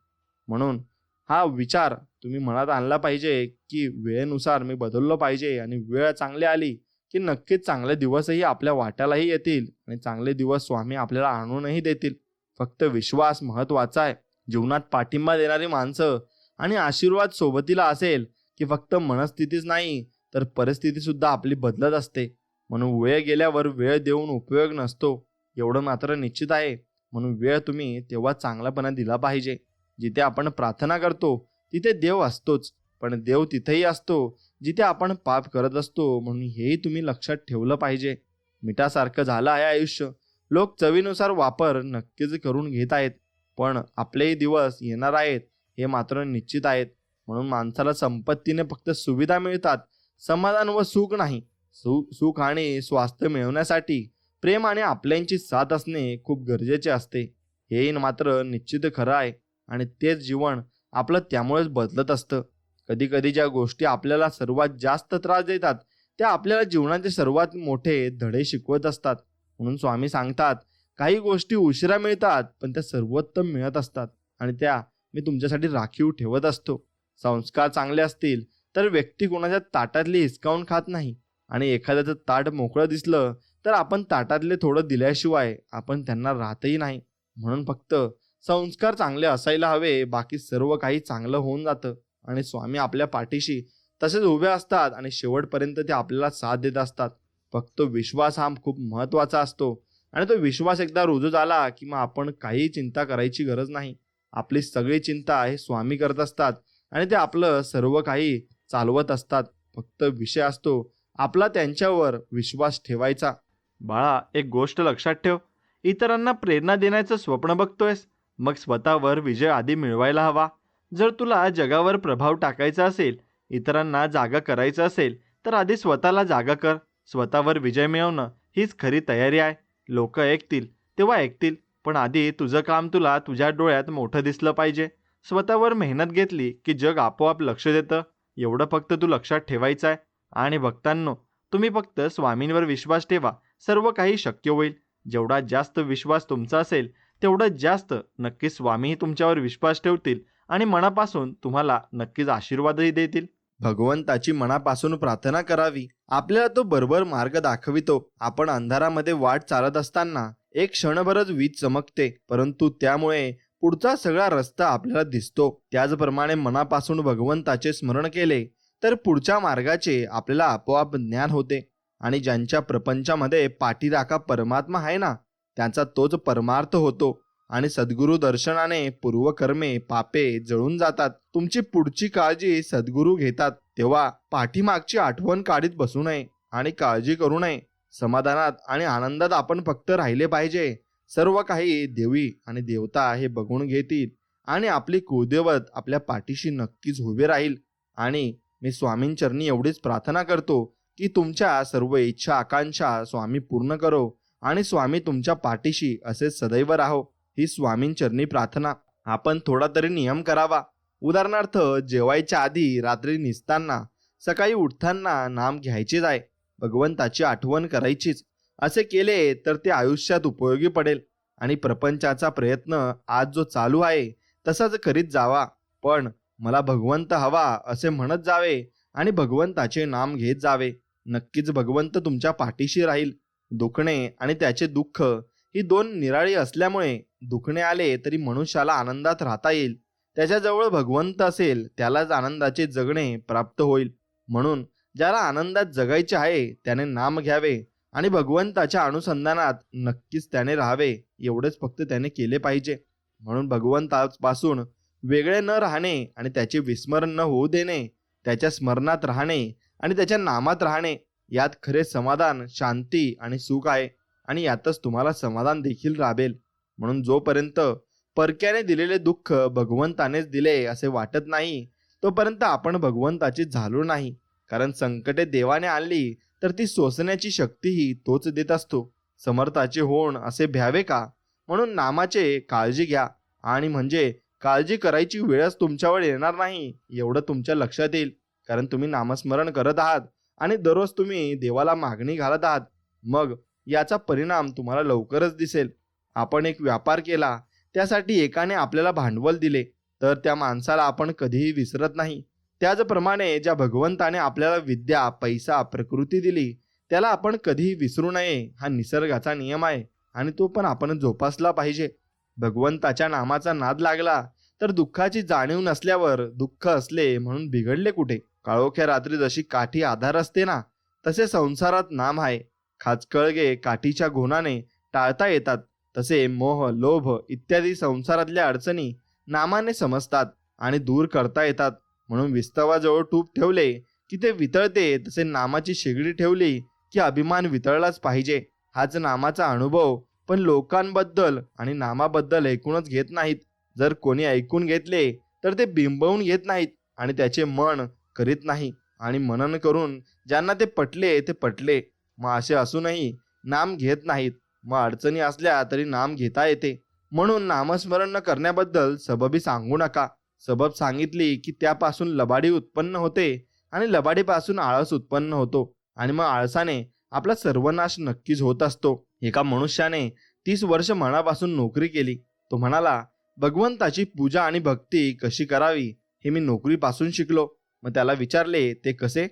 म्हणून हा विचार तुम्ही मनात आणला पाहिजे की वेळेनुसार मी बदललो पाहिजे आणि वेळ चांगली आली की नक्कीच चांगले दिवसही आपल्या वाट्यालाही येतील आणि चांगले दिवस स्वामी आपल्याला आणूनही देतील. फक्त विश्वास महत्वाचा आहे. जीवनात पाठिंबा देणारी माणसं आणि आशीर्वाद सोबतीला असेल की फक्त मनस्थितीच नाही तर परिस्थिती सुद्धा आपली बदलत असते. म्हणून वेळ गेल्यावर वेळ देऊन उपयोग नसतो एवढं मात्र निश्चित आहे. म्हणून वेळ तुम्ही तेव्हा चांगलापणा दिला पाहिजे. जिथे आपण प्रार्थना करतो तिथे देव असतोच, पण देव तिथेही असतो जिथे आपण पाप करत असतो. म्हणून हेही तुम्ही लक्षात ठेवलं पाहिजे. मिठासारखं झालं आहे आयुष्य. लोक चवीनुसार वापर नक्कीच करून घेत आहेत, पण आपलेही दिवस येणार आहेत हे मात्र निश्चित आहेत. म्हणून माणसाला संपत्तीने फक्त सुविधा मिळतात, समाधान व सुख नाही. सुख आणि स्वास्थ्य मिळवण्यासाठी प्रेम आणि आपल्यांची साथ असणे खूप गरजेचे असते. हेही मात्र निश्चित खरं आहे आणि तेच जीवन आपलं त्यामुळेच बदलत असतं. कधी कधी ज्या गोष्टी आपल्याला सर्वात जास्त त्रास देतात त्या आपल्याला जीवनाचे सर्वात मोठे धडे शिकवत असतात. म्हणून स्वामी सांगतात, काही गोष्टी उशिरा मिळतात पण त्या सर्वोत्तम मिळत असतात आणि त्या मी तुमच्यासाठी राखीव ठेवत असतो. संस्कार चांगले असतील तर व्यक्ती कोणाच्या ताटातली हिसकावून खात नाही आणि एखाद्याचं ताट मोकळं दिसलं तर आपण ताटातले थोडं दिल्याशिवाय आपण त्यांना राहतही नाही. म्हणून फक्त संस्कार चांगले असायला हवे, बाकी सर्व काही चांगलं होऊन जातं आणि स्वामी आपल्या पाठीशी तसेच उभे असतात आणि शेवटपर्यंत ते आपल्याला साथ देत असतात. फक्त विश्वास हा खूप महत्त्वाचा असतो आणि तो विश्वास एकदा रुजू झाला की मग आपण काही चिंता करायची गरज नाही. आपली सगळी चिंता हे स्वामी करत असतात आणि ते आपलं सर्व काही चालवत असतात. फक्त विषय असतो आपला त्यांच्यावर विश्वास ठेवायचा. बाळा, एक गोष्ट लक्षात ठेव. इतरांना प्रेरणा देण्याचं स्वप्न बघतोयस, मग स्वतःवर विजय आधी मिळवायला हवा. जर तुला जगावर प्रभाव टाकायचा असेल, इतरांना जागा करायचं असेल, तर आधी स्वतःला जागा कर. स्वतःवर विजय मिळवणं हीच खरी तयारी आहे. लोक ऐकतील तेव्हा ऐकतील, पण आधी तुझं काम तुला तुझ्या डोळ्यात मोठं दिसलं पाहिजे. स्वतःवर मेहनत घेतली की जग आपोआप लक्ष देतं. एवढं फक्त तू लक्षात ठेवायचं आहे. आणि भक्तांनो, तुम्ही फक्त स्वामींवर विश्वास ठेवा, सर्व काही शक्य होईल. जेवढा जास्त विश्वास तुमचा असेल तेवढं जास्त नक्कीच स्वामीही तुमच्यावर विश्वास ठेवतील आणि मनापासून तुम्हाला नक्कीच आशीर्वादही देतील. भगवंताची मनापासून प्रार्थना करावी. आपल्याला तो बरोबर मार्ग दाखवितो. आपण अंधारामध्ये वाट चालत असताना एक क्षणभरच वीज चमकते, परंतु त्यामुळे पुढचा सगळा रस्ता आपल्याला दिसतो. त्याचप्रमाणे मनापासून भगवंताचे स्मरण केले तर पुढच्या मार्गाचे आपल्याला आपोआप ज्ञान होते आणि ज्यांच्या प्रपंचामध्ये पाठीराखा परमात्मा आहे ना, त्यांचा तोच परमार्थ होतो आणि सद्गुरु दर्शनाने पूर्वकर्मे पापे जळून जातात. तुमची पुढची काळजी सद्गुरु घेतात. तेव्हा पाठीमागची आठवण काढीत बसू नये आणि काळजी करू नये. समाधानात आणि आनंदात आपण फक्त राहिले पाहिजे. सर्व काही देवी आणि देवता हे बघून घेतील आणि आपली कुलदैवत आपल्या पाठीशी नक्कीच उभे राहील. आणि मी स्वामींचरणी एवढीच प्रार्थना करतो की तुमच्या सर्व इच्छा आकांक्षा स्वामी पूर्ण करो आणि स्वामी तुमच्या पाठीशी असे सदैव राहो. ही स्वामींचरणी प्रार्थना. आपण थोडा तरी नियम करावा. उदाहरणार्थ, जेवायच्या आधी, रात्री निसताना, सकाळी उठताना नाम घ्यायचेच आहे. भगवंताची आठवण करायचीच. असे केले तर ते आयुष्यात उपयोगी पडेल आणि प्रपंचाचा प्रयत्न आज जो चालू आहे तसाच करीत जावा. पण मला भगवंत हवा असे म्हणत जावे आणि भगवंताचे नाम घेत जावे. नक्कीच भगवंत तुमच्या पाठीशी राहील. दुखणे आणि त्याचे दुःख ही दोन निराळी असल्यामुळे दुखणे आले तरी मनुष्याला आनंदात राहता येईल. त्याच्याजवळ भगवंत असेल त्यालाच आनंदाचे जगणे प्राप्त होईल. म्हणून ज्याला आनंदात जगायचे आहे त्याने नाम घ्यावे आणि भगवंताच्या अनुसंधानात नक्कीच त्याने राहावे. एवढेच फक्त त्याने केले पाहिजे. म्हणून भगवंतापासून वेगळे न राहणे आणि त्याचे विस्मरण न होऊ देणे, त्याच्या स्मरणात राहणे आणि त्याच्या नामात राहणे, यात खरे समाधान, शांती आणि सुख आहे आणि यातच तुम्हाला समाधान देखील लाभेल. म्हणून जोपर्यंत परक्याने दिलेले दुःख भगवंतानेच दिले असे वाटत नाही तोपर्यंत आपण भगवंताचे झालो नाही. कारण संकटे देवाने आणली तर ती सोसण्याची शक्तीही तोच देत असतो. समर्थाचे होण असे भ्यावे का? म्हणून नामाचे काळजी घ्या आणि म्हणजे काळजी करायची वेळच तुमच्यावर येणार नाही एवढं तुमच्या लक्षात येईल. कारण तुम्ही नामस्मरण करत आहात आणि दररोज तुम्ही देवाला मागणी घालत आहात. मग याचा परिणाम तुम्हाला लवकरच दिसेल. आपण एक व्यापार केला, त्यासाठी एकाने आपल्याला भांडवल दिले तर त्या माणसाला आपण कधीही विसरत नाही. त्याचप्रमाणे ज्या भगवंताने आपल्याला विद्या, पैसा, प्रकृती दिली त्याला आपण कधीही विसरू नये. हा निसर्गाचा नियम आहे आणि तो पण आपण जोपासला पाहिजे. भगवंताच्या नामाचा नाद लागला तर दुःखाची जाणीव नसल्यावर दुःख असले म्हणून बिघडले कुठे. काळोख्या रात्री जशी काठी आधार असते ना, तसे संसारात नाम आहे. खाचकळगे काठीच्या घोणाने टाळता येतात, तसे मोह, लोभ इत्यादी संसारातल्या अडचणी नामाने समजतात आणि दूर करता येतात. म्हणून विस्तवाजवळ तूप ठेवले की ते वितळते, तसे नामाची शेगडी ठेवली की अभिमान वितळलाच पाहिजे. हाच नामाचा अनुभव. पण लोकांबद्दल आणि नामाबद्दल ऐकूनच घेत नाहीत. जर कोणी ऐकून घेतले तर ते बिंबवून घेत नाहीत आणि त्याचे मन करीत नाही आणि मनन करून ज्यांना ते पटले. मग असे असूनही नाम घेत नाहीत. मग अडचणी असल्या तरी नाम घेता येते. म्हणून नामस्मरण न करण्याबद्दल सबबी सांगू नका. सबब सांगितली की त्यापासून लबाडी उत्पन्न होते आणि लबाडीपासून आळस उत्पन्न होतो आणि मग आळसाने आपला सर्वनाश नक्कीच होत असतो. एका मनुष्याने 30 वर्ष मनापासून नोकरी केली. तो म्हणाला, भगवंताची पूजा आणि भक्ती कशी करावी हे मी नोकरीपासून शिकलो. मग त्याला विचारले, ते कसे?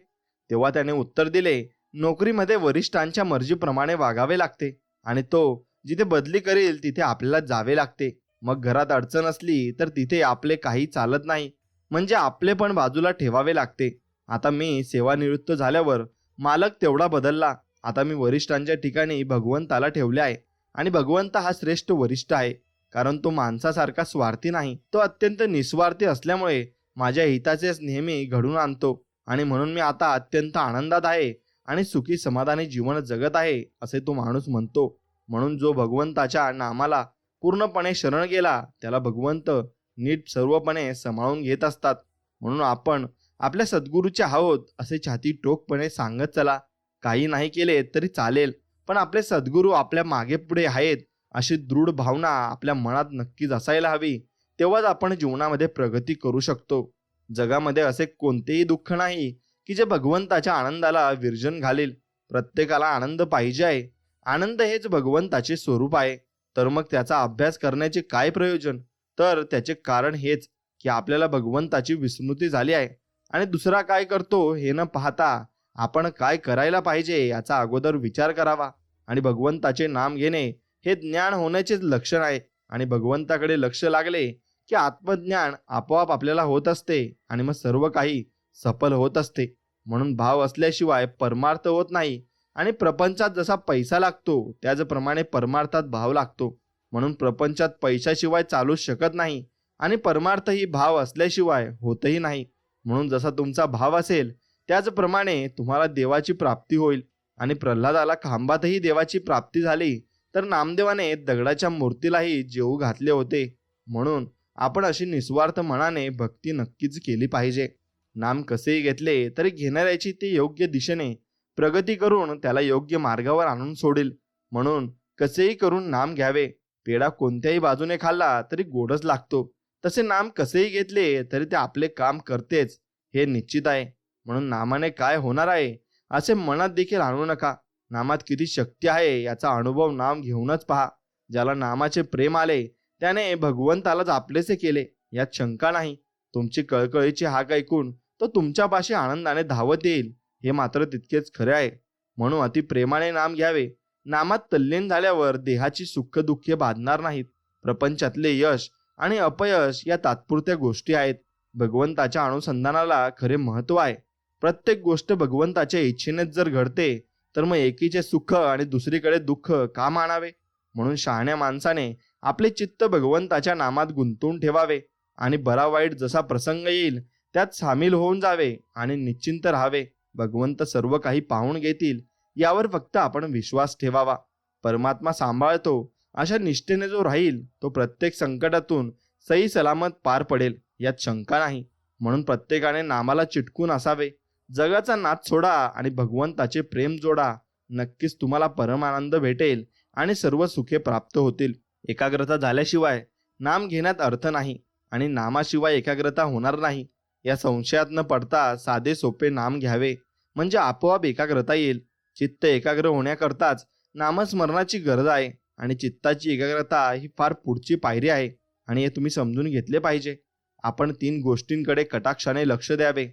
तेव्हा त्याने उत्तर दिले, नोकरीमध्ये वरिष्ठांच्या मर्जीप्रमाणे वागावे लागते आणि तो जिथे बदली करेल तिथे आपल्याला जावे लागते. मग घरात अडचण असली तर तिथे आपले काही चालत नाही, म्हणजे आपले पण बाजूला ठेवावे लागते. आता मी सेवानिवृत्त झाल्यावर मालक तेवढा बदलला. आता मी वरिष्ठांच्या ठिकाणी भगवंताला ठेवले आहे आणि भगवंत हा श्रेष्ठ वरिष्ठ आहे, कारण तो माणसासारखा स्वार्थी नाही. तो अत्यंत निस्वार्थी असल्यामुळे माझ्या हिताचेच नेहमी घडून आणतो आणि म्हणून मी आता अत्यंत आनंदात आहे आणि सुखी समाधानी जीवन जगत आहे, असे तो माणूस म्हणतो. म्हणून जो भगवंताच्या नामाला पूर्णपणे शरण गेला त्याला भगवंत नीट सर्वपणे सांभाळून घेत असतात. म्हणून आपण आपल्या सद्गुरूचे आहोत असे छाती टोकपणे सांगत चला. काही नाही केले तरी चालेल, पण आपले सद्गुरू आपल्या मागे पुढे आहेत अशी दृढ भावना आपल्या मनात नक्कीच असायला हवी. तेव्हाच आपण जीवनामध्ये प्रगती करू शकतो. जगामध्ये असे कोणतेही दुःख नाही की जे भगवंताच्या आनंदाला विर्जन घालेल. प्रत्येकाला आनंद पाहिजे आहे. आनंद हेच भगवंताचे स्वरूप आहे. तर मग त्याचा अभ्यास करण्याचे काय प्रयोजन? तर त्याचे कारण हेच की आपल्याला भगवंताची विस्मृती झाली आहे आणि दुसरा काय करतो हे न पाहता आपण काय करायला पाहिजे याचा अगोदर विचार करावा. आणि भगवंताचे नाम घेणे हे ज्ञान होण्याचेच लक्षण आहे. आणि भगवंताकडे लक्ष लागले की आत्मज्ञान आपोआप आपल्याला होत असते आणि मग सर्व काही सफल होत असते. म्हणून भाव असल्याशिवाय परमार्थ होत नाही आणि प्रपंचात जसा पैसा लागतो त्याचप्रमाणे परमार्थात भाव लागतो. म्हणून प्रपंचात पैशाशिवाय चालूच शकत नाही आणि परमार्थ ही भाव असल्याशिवाय होतही नाही. म्हणून जसा तुमचा भाव असेल त्याचप्रमाणे तुम्हाला देवाची प्राप्ती होईल. आणि प्रल्हादाला खांबातही देवाची प्राप्ती झाली तर नामदेवाने दगडाच्या मूर्तीलाही जेवू घातले होते. म्हणून आपण अशी निस्वार्थ मनाने भक्ती नक्कीच केली पाहिजे. नाम कसेही घेतले तरी घेणाऱ्याची ते योग्य दिशेने प्रगती करून त्याला योग्य मार्गावर आणून सोडेल. म्हणून कसेही करून नाम घ्यावे. पेढा कोणत्याही बाजूने खाल्ला तरी गोडच लागतो, तसे नाम कसेही घेतले तरी ते आपले काम करतेच हे निश्चित आहे. म्हणून नामाने काय होणार आहे असे मनात देखील आणू नका. नामात किती शक्ती आहे याचा अनुभव नाम घेऊनच पहा. ज्याला नामाचे प्रेम आले त्याने भगवंतालाच आपलेसे केले यात शंका नाही. तुमची कळकळीची हाक ऐकून तो तुमच्यापाशी आनंदाने धावत येईल हे मात्र तितकेच खरे आहे. म्हणून अति प्रेमाने नाम घ्यावे. नामात तल्लीन झाल्यावर देहाची सुख दुःखे बाधणार नाहीत. प्रपंचातले यश आणि अपयश या तात्पुरत्या गोष्टी आहेत. भगवंताच्या अनुसंधानाला खरे महत्व आहे. प्रत्येक गोष्ट भगवंताच्या इच्छेनेच जर घडते तर मग एकीचे सुख आणि दुसरीकडे दुःख का मानावे? म्हणून शहाण्या माणसाने आपले चित्त भगवंताच्या नामात गुंतवून ठेवावे आणि बरा वाईट जसा प्रसंग येईल त्यात सामील होऊन जावे आणि निश्चिंत राहावे. भगवंत सर्व काही पाहून घेतील यावर फक्त आपण विश्वास ठेवावा. परमात्मा सांभाळतो अशा निष्ठेने जो राहील तो प्रत्येक संकटातून सही सलामत पार पडेल यात शंका नाही. म्हणून प्रत्येकाने नामाला चिटकून असावे. जगाचा नाद सोडा आणि भगवंताचे प्रेम जोडा. नक्कीच तुम्हाला परमानंद भेटेल आणि सर्व सुखे प्राप्त होतील. एकाग्रता झाल्याशिवाय नाम घेण्यात अर्थ नाही आणि नामाशिवाय एकाग्रता होणार नाही. या संशयात न पडता साधे सोपे नाम घ्यावे, म्हणजे आपोआप एकाग्रता येईल. चित्त एकाग्र होण्याकरताच नामस्मरणाची गरज आहे आणि चित्ताची एकाग्रता ही फार पुढची पायरी आहे आणि हे तुम्ही समजून घेतले पाहिजे. आपण 3 गोष्टींकडे कटाक्षाने लक्ष द्यावे.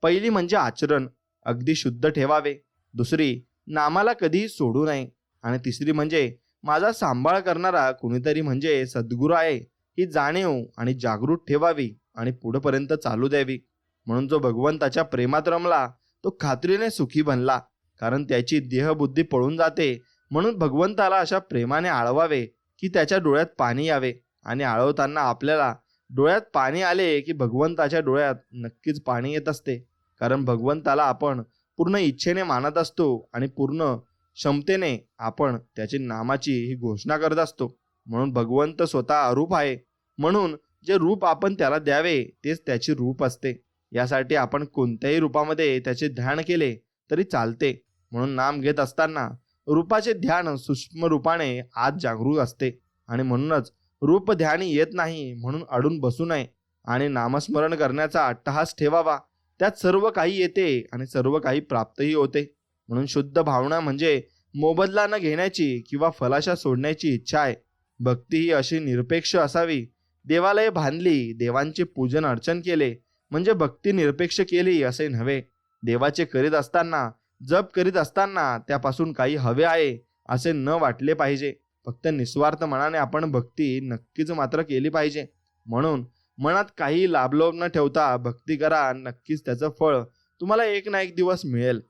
पहिली म्हणजे आचरण अगदी शुद्ध ठेवावे. दुसरी, नामाला कधीही सोडू नये. आणि तिसरी म्हणजे माझा सांभाळ करणारा कुणीतरी म्हणजे सद्गुरू आहे ही जाणीव आणि जागृत ठेवावी आणि पुढेपर्यंत चालू द्यावी. म्हणून जो भगवंताच्या प्रेमात रमला तो खात्रीने सुखी बनला, कारण त्याची देहबुद्धी पळून जाते. म्हणून भगवंताला अशा प्रेमाने आळवावे की त्याच्या डोळ्यात पाणी यावे. आणि आळवताना आपल्याला डोळ्यात पाणी आले की भगवंताच्या डोळ्यात नक्कीच पाणी येत असते, कारण भगवंताला आपण पूर्ण इच्छेने मानत असतो आणि पूर्ण क्षमतेने आपण त्याची नामाची ही घोषणा करत असतो. म्हणून भगवंत स्वतः अरूप आहे. म्हणून जे रूप आपण त्याला द्यावे तेच त्याचे रूप असते. यासाठी आपण कोणत्याही रूपामध्ये त्याचे ध्यान केले तरी चालते. म्हणून नाम घेत असताना रूपाचे ध्यान सूक्ष्म रूपाने आत जागरूक असते आणि म्हणूनच रूप ध्यानी येत नाही म्हणून अडून बसू नये. आणि नामस्मरण करण्याचा अट्टहास ठेवावा. त्यात सर्व काही येते आणि सर्व काही प्राप्तही होते. म्हणून शुद्ध भावना म्हणजे मोबदला न घेण्याची किंवा फलाशा सोडण्याची इच्छा आहे. भक्ती ही अशी निरपेक्ष असावी. देवालये बांधली, देवांचे पूजन अर्चन केले म्हणजे भक्ती निरपेक्ष केली असे नव्हे. देवाचे करीत असताना, जप करीत असताना त्यापासून काही हवे आहे असे न वाटले पाहिजे. फक्त निस्वार्थ मनाने आपण भक्ती नक्कीच मात्र केली पाहिजे. म्हणून मनात काही लाभलोभ न ठेवता भक्ती करा. नक्कीच त्याचं फळ तुम्हाला एक ना एक दिवस मिळेल.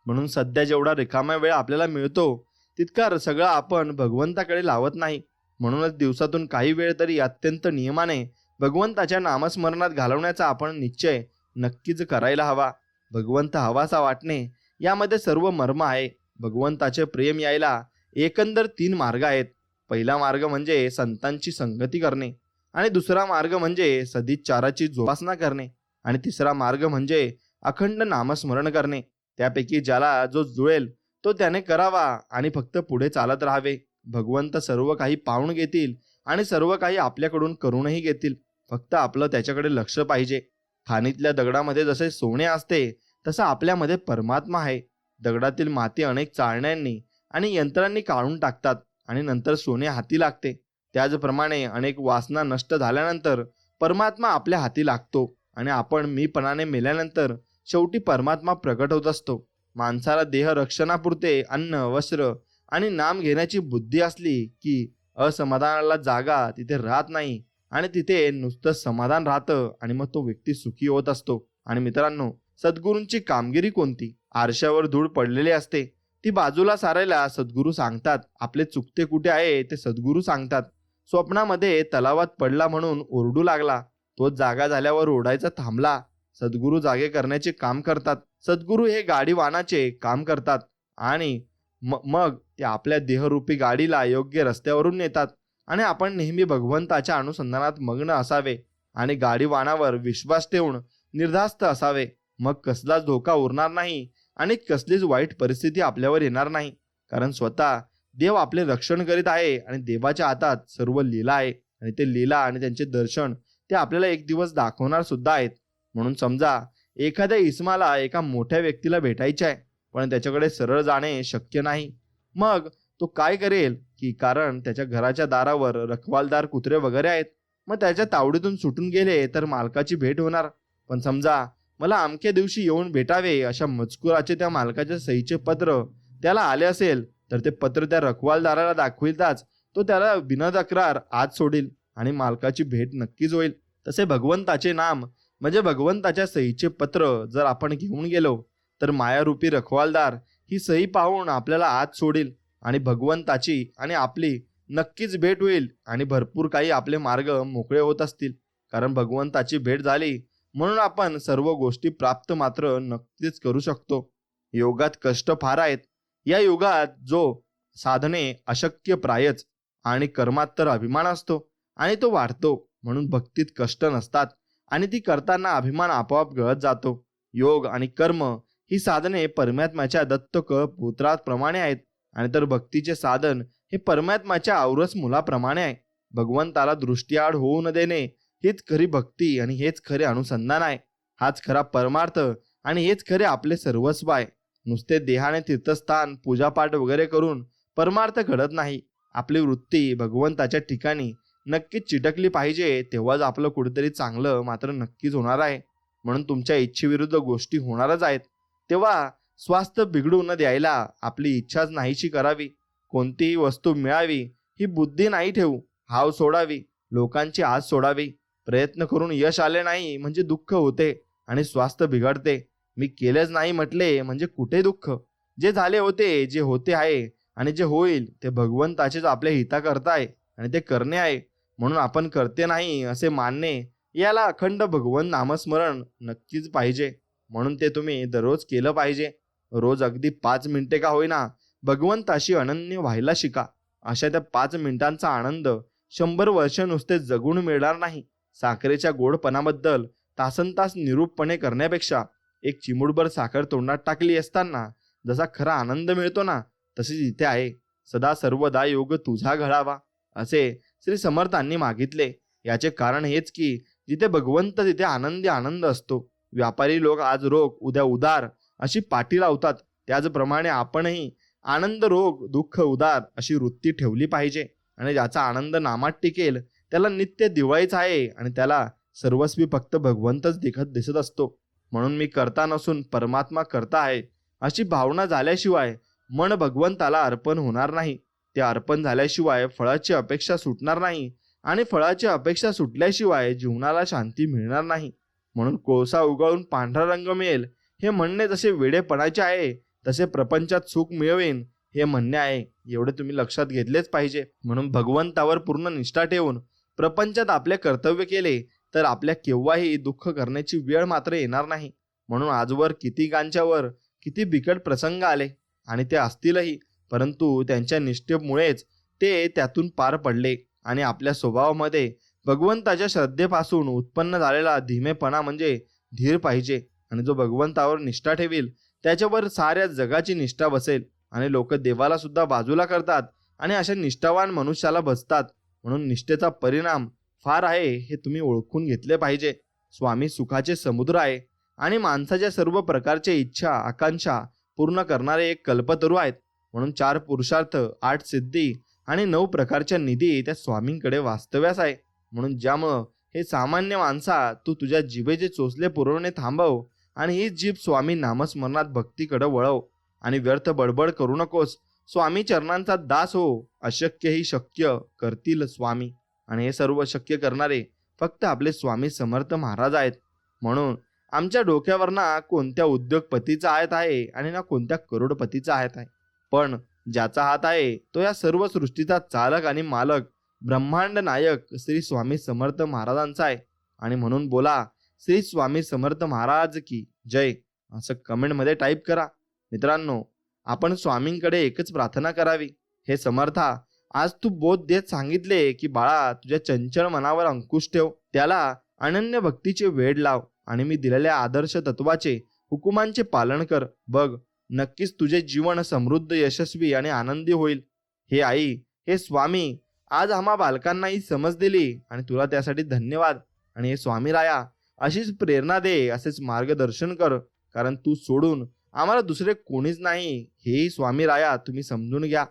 म्हणून सध्या जेवढा रिकामा वेळ आपल्याला मिळतो तितका सगळा आपण भगवंताकडे लावत नाही. म्हणूनच दिवसातून काही वेळ तरी अत्यंत नियमाने भगवंताच्या नामस्मरणात घालवण्याचा आपण निश्चय नक्कीच करायला हवा. भगवंत हवासा वाटणे यामध्ये सर्व मर्म आहे. भगवंताचे प्रेम यायला एकंदर 3 मार्ग आहेत. पहिला मार्ग म्हणजे संतांची संगती करणे, आणि दुसरा मार्ग म्हणजे सदिच्छाराची जोपासना करणे, आणि तिसरा मार्ग म्हणजे अखंड नामस्मरण करणे. त्यापैकी ज्याला जो जुळेल तो त्याने करावा आणि फक्त पुढे चालत राहावे. भगवंत सर्व काही पाहून घेतील आणि सर्व काही आपल्याकडून करूनही घेतील. फक्त आपलं त्याच्याकडे लक्ष पाहिजे. खाणीतल्या दगडामध्ये जसे सोने असते तसं आपल्यामध्ये परमात्मा आहे. दगडातील माती अनेक चाळण्यांनी आणि यंत्रांनी काढून टाकतात आणि नंतर सोने हाती लागते. त्याचप्रमाणे अनेक वासना नष्ट झाल्यानंतर परमात्मा आपल्या हाती लागतो आणि आपण मीपणाने मेल्यानंतर शेवटी परमात्मा प्रकट होत असतो. माणसाला देह रक्षणापुरते अन्न, वस्त्र आणि नाम घेण्याची बुद्धी असली की असमाधानाला जागा तिथे राहत नाही आणि तिथे नुसतं समाधान राहतं आणि मग तो व्यक्ती सुखी होत असतो. आणि मित्रांनो, सद्गुरूंची कामगिरी कोणती? आरशावर धूळ पडलेली असते, ती बाजूला सारायला सद्गुरू सांगतात. आपले चुकते कुठे आहे ते सद्गुरू सांगतात. स्वप्नामध्ये तलावात पडला म्हणून ओरडू लागला, तो जागा झाल्यावर ओरडायचा थांबला. सद्गुरू जागे करण्याचे काम करतात. सद्गुरू हे गाडी वाहनाचे काम करतात आणि मग ते आपल्या देहरूपी गाडीला योग्य रस्त्यावरून नेतात. आणि आपण नेहमी भगवंताच्या अनुसंधानात मग्न असावे आणि गाडी वाहनावर विश्वास ठेवून निर्धास्त असावे. मग कसलाच धोका उरणार नाही आणि कसलीच वाईट परिस्थिती आपल्यावर येणार नाही. कारण स्वतः देव आपले रक्षण करीत आहे आणि देवाच्या हातात सर्व लीला आहे आणि ते लीला आणि त्यांचे दर्शन ते आपल्याला एक दिवस दाखवणार सुद्धा आहेत. म्हणून समजा एखाद्या इस्माला एका मोठ्या व्यक्तीला भेटायचे आहे, पण त्याच्याकडे सरळ जाणे शक्य नाही. मग तो काय करेल की कारण त्याच्या घराच्या दारावर रखवालदार कुत्रे वगैरे आहेत. मग त्याच्या तावडीतून सुटून गेले तर मालकाची भेट होणार. पण समजा मला अमक्या दिवशी येऊन भेटावे अशा मजकुराचे त्या मालकाच्या सहीचे पत्र त्याला आले असेल तर ते पत्र त्या रखवालदाराला दाखविताच तो त्याला बिना तक्रार आत सोडील आणि मालकाची भेट नक्कीच होईल. तसे भगवंताचे नाम म्हणजे भगवंताच्या सहीचे पत्र जर आपण घेऊन गेलो तर मायारूपी रखवालदार ही सही पाहून आपल्याला आत सोडील आणि भगवंताची आणि आपली नक्कीच भेट होईल आणि भरपूर काही आपले मार्ग मोकळे होत असतील. कारण भगवंताची भेट झाली म्हणून आपण सर्व गोष्टी प्राप्त मात्र नक्कीच करू शकतो. योगात कष्ट फार आहेत. या युगात जो साधने अशक्य प्रायच आणि कर्मात तर अभिमान असतो आणि तो वाढतो. म्हणून भक्तीत कष्ट नसतात आणि ती करताना अभिमान आपोआप गळत जातो. योग आणि कर्म ही साधने परमात्म्याच्या दत्त पुत्राप्रमाणे आहेत आणि तर भक्तीचे साधन हे परमात्म्याच्या औरस मुलाप्रमाणे आहे. भगवंताला दृष्टीआड होऊ न देणे हीच खरी भक्ती आणि हेच खरे अनुसंधान आहे. हाच खरा परमार्थ आणि हेच खरे आपले सर्वस्व आहे. नुसते देहाने तीर्थस्थान पूजापाठ वगैरे करून परमार्थ घडत नाही. आपली वृत्ती भगवंताच्या ठिकाणी नक्कीच चिटकली पाहिजे, तेव्हाच आपलं कुठेतरी चांगलं मात्र नक्कीच होणार आहे. म्हणून तुमच्या इच्छेविरुद्ध गोष्टी होणारच आहेत, तेव्हा स्वास्थ्य बिघडू न द्यायला आपली इच्छाच नाहीशी करावी. कोणतीही वस्तू मिळावी ही बुद्धी नाही ठेवू, हाव सोडावी, लोकांची आस सोडावी. प्रयत्न करून यश आले नाही म्हणजे दुःख होते आणि स्वास्थ्य बिघडते. मी केलेच नाही म्हटले म्हणजे कुठे दुःख. जे झाले होते, जे होते आहे आणि जे होईल ते भगवंताचेच आपल्या हिताकरता आहे आणि ते करणे आहे. म्हणून आपण करते नाही असे मानणे याला अखंड भगवंत नामस्मरण नक्कीच पाहिजे. म्हणून ते तुम्ही दररोज केलं पाहिजे. रोज अगदी 5 मिनिटे का होईना भगवंताशी अनन्य व्हायला शिका. अशा त्या 5 मिनिटांचा आनंद 100 वर्ष नुसते जगून मिळणार नाही. साखरेच्या गोडपणाबद्दल तासनतास निरूपपणे करण्यापेक्षा एक चिमूटभर साखर तोंडात टाकली असताना जसा खरा आनंद मिळतो ना, तशीच इथे आहे. सदा सर्वदा योग तुझा घडावा असे श्री समर्थांनी मागितले. याचे कारण हेच की जिथे भगवंत तिथे आनंदी आनंद असतो. व्यापारी लोक आज रोग उद्या उदार अशी पाटी लावतात. त्याचप्रमाणे आपणही आनंद रोग दुःख उदार अशी वृत्ती ठेवली पाहिजे. आणि ज्याचा आनंद नामात टिकेल त्याला नित्य दिवाळीच आहे आणि त्याला सर्वस्वी फक्त भगवंतच दिसत असतो. म्हणून मी करता नसून परमात्मा करता आहे अशी भावना झाल्याशिवाय मन भगवंताला अर्पण होणार नाही. ते अर्पण झाल्याशिवाय फळाची अपेक्षा सुटणार नाही आणि फळाची अपेक्षा सुटल्याशिवाय जीवनाला शांती मिळणार नाही. म्हणून कोळसा उगळून पांढरा रंग मिळेल हे म्हणणे जसे वेडेपणाचे आहे तसे प्रपंचात सुख मिळवेन हे म्हणणे आहे. एवढे तुम्ही लक्षात घेतलेच पाहिजे. म्हणून भगवंतावर पूर्ण निष्ठा ठेवून प्रपंचात आपले कर्तव्य केले तर आपल्या केव्हाही दुःख करण्याची वेळ मात्र येणार नाही. म्हणून आजवर कितीकांच्यावर किती बिकट प्रसंग आले आणि ते असतीलही, परंतु त्यांच्या निष्ठेमुळेच ते त्यातून पार पडले. आणि आपल्या स्वभावामध्ये भगवंताच्या श्रद्धेपासून उत्पन्न झालेला धीमेपणा म्हणजे धीर पाहिजे. आणि जो भगवंतावर निष्ठा ठेवील त्याच्यावर साऱ्या जगाची निष्ठा बसेल. आणि लोक देवाला सुद्धा बाजूला करतात आणि अशा निष्ठावान मनुष्याला भजतात. म्हणून निष्ठेचा परिणाम फार आहे हे तुम्ही ओळखून घेतले पाहिजे. स्वामी सुखाचे समुद्र आहे आणि माणसाच्या सर्व प्रकारच्या इच्छा आकांक्षा पूर्ण करणारे एक कल्पतरू आहेत. म्हणून 4 पुरुषार्थ 8 सिद्धी आणि 9 प्रकारच्या निधी त्या स्वामींकडे वास्तव्यास आहे. म्हणून ज्यामुळं हे सामान्य माणसा तू तुझ्या जिभेचे चोचले पुरवणे थांबव आणि ही जीभ स्वामी नामस्मरणात भक्तीकडे वळव आणि व्यर्थ बडबड करू नकोस. स्वामी चरणांचा दास हो. अशक्य ही शक्य करतील स्वामी. आणि हे सर्व शक्य करणारे फक्त आपले स्वामी समर्थ महाराज आहेत. म्हणून आमच्या डोक्यावर ना कोणत्या उद्योगपतीचा हात आहे आणि ना कोणत्या करोडपतीचा हात आहे, पण ज्याचा हात आहे तो या सर्व सृष्टीचा चालक आणि मालक ब्रह्मांड नायक श्री स्वामी समर्थ महाराजांचा आहे. आणि म्हणून बोला श्री स्वामी समर्थ महाराज की जय असं कमेंटमध्ये टाईप करा. मित्रांनो, आपण स्वामींकडे एकच प्रार्थना करावी. हे समर्था, आज तू बोध देत सांगितले की बाळा तुझ्या चंचल मनावर अंकुश ठेव, त्याला अनन्य भक्तीचे वेड लाव आणि मी दिलेल्या आदर्श तत्वाचे हुकुमांचे पालन कर. बघ, नक्कीच तुझे जीवन समृद्ध यशस्वी आणि आनंदी होईल. हे आई, हे स्वामी, आज आम्हा बालकांनाही समज दिली आणि तुला त्यासाठी धन्यवाद. आणि हे स्वामी राया, अशीच प्रेरणा दे, असेच मार्गदर्शन कर, कारण तू सोडून आम्हाला दुसरे कोणीच नाही. हेही स्वामी राया तुम्ही समजून घ्या.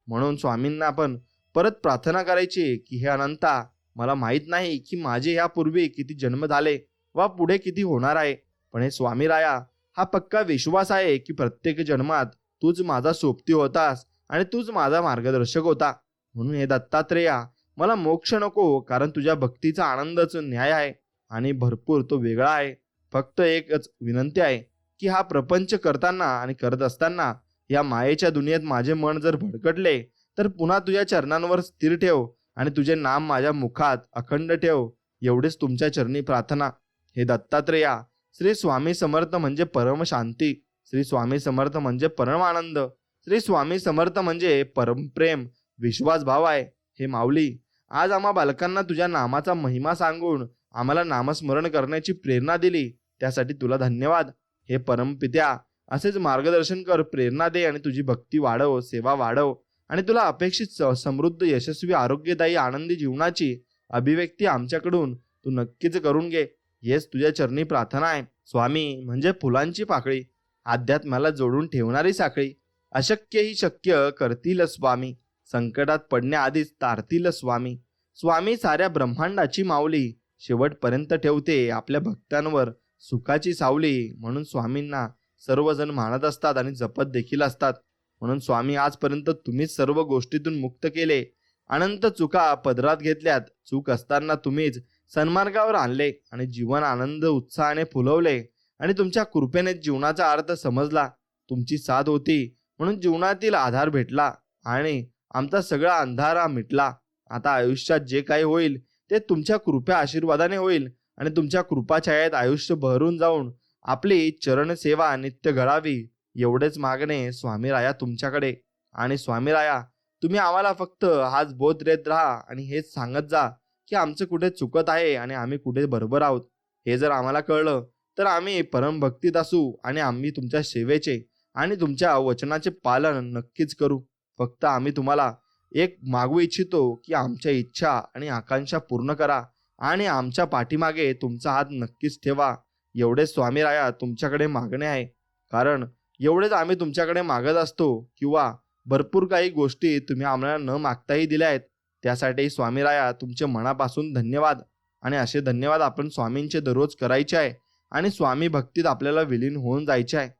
म्हणून स्वामींना आपण परत प्रार्थना करायची की हे अनंता, मला माहीत नाही की माझे यापूर्वी किती जन्म झाले वा पुढे किती होणार आहे, पण हे स्वामी राया, हा पक्का विश्वास आहे की प्रत्येक जन्मात तूच माझा सोबती होतास आणि तूच माझा मार्गदर्शक होता. म्हणून हे दत्तात्रेया, मला मोक्ष नको, कारण तुझ्या भक्तीचा आनंदच न्याय आहे आणि भरपूर तो वेगळा आहे. फक्त एकच विनंती आहे की हा प्रपंच करताना आणि करत असताना या मायेच्या दुनियेत माझे मन जर भडकटले तर पुन्हा तुझ्या चरणांवर स्थिर ठेव आणि तुझे नाम माझ्या मुखात अखंड ठेव. एवढीच तुमच्या चरणी प्रार्थना. हे दत्तात्रेया, श्री स्वामी समर्थ म्हणजे परम शांती, श्री स्वामी समर्थ म्हणजे परम आनंद, श्री स्वामी समर्थ म्हणजे परमप्रेम विश्वास भाव आहे. हे माऊली, आज आम्हा बालकांना तुझ्या नामाचा महिमा सांगून आम्हाला नामस्मरण करण्याची प्रेरणा दिली, त्यासाठी तुला धन्यवाद. हे परमपित्या, असेच मार्गदर्शन कर, प्रेरणा दे आणि तुझी भक्ती वाढव, सेवा वाढव आणि तुला अपेक्षित समृद्ध यशस्वी आरोग्यदायी आनंदी जीवनाची अभिव्यक्ती आमच्याकडून तू नक्कीच करून घे. हेच तुझ्या चरणी प्रार्थना आहे. स्वामी म्हणजे फुलांची पाकळी, अध्यात्माला जोडून ठेवणारी साखळी. अशक्य ही शक्य करतील स्वामी, संकटात पडण्याआधीच तारतील स्वामी. स्वामी साऱ्या ब्रह्मांडाची माऊली, शेवटपर्यंत ठेवते आपल्या भक्तांवर सुखाची सावली. म्हणून स्वामींना सर्वजण मानत असतात आणि जपत देखील असतात. म्हणून स्वामी, आजपर्यंत तुम्हीच सर्व गोष्टीतून मुक्त केले, अनंत चुका पदरात घेतल्यात. चूक असताना तुम्हीच सन्मार्गावर आणले आणि जीवन आनंद उत्साहाने फुलवले आणि तुमच्या कृपेने जीवनाचा अर्थ समजला. तुमची साथ होती म्हणून जीवनातील आधार भेटला आणि आमचा सगळा अंधारा मिटला. आता आयुष्यात जे काही होईल ते तुमच्या कृपा आशीर्वादाने होईल आणि तुमच्या कृपाछायात आयुष्य बहरून जाऊन आपली चरणसेवा नित्य घडावी, एवढेच मागणे स्वामी राया तुमच्याकडे. आणि स्वामी राया, तुम्ही आम्हाला फक्त हाच बोध देत राहा आणि हेच सांगत जा की आमचं कुठे चुकत आहे आणि आम्ही कुठे बरोबर आहोत. हे जर आम्हाला कळलं तर आम्ही परमभक्तीत असू आणि आम्ही तुमच्या सेवेचे आणि तुमच्या वचनाचे पालन नक्कीच करू. फक्त आम्ही तुम्हाला एक मागू इच्छितो की आमच्या इच्छा आणि आकांक्षा पूर्ण करा आणि आमच्या पाठीमागे तुमचा हात नक्कीच ठेवा. एवढेच स्वामीराया तुमच्याकडे मागणे आहे. कारण एवढेच आम्ही तुमच्याकडे मागत असतो किंवा भरपूर काही गोष्टी तुम्ही आम्हाला न मागताही दिल्या आहेत. त्यासाठी स्वामीराया तुमचे मनापासून धन्यवाद. आणि असे धन्यवाद आपण स्वामींचे दररोज करायचे आहे आणि स्वामी भक्तीत आपल्याला विलीन होऊन जायचे आहे.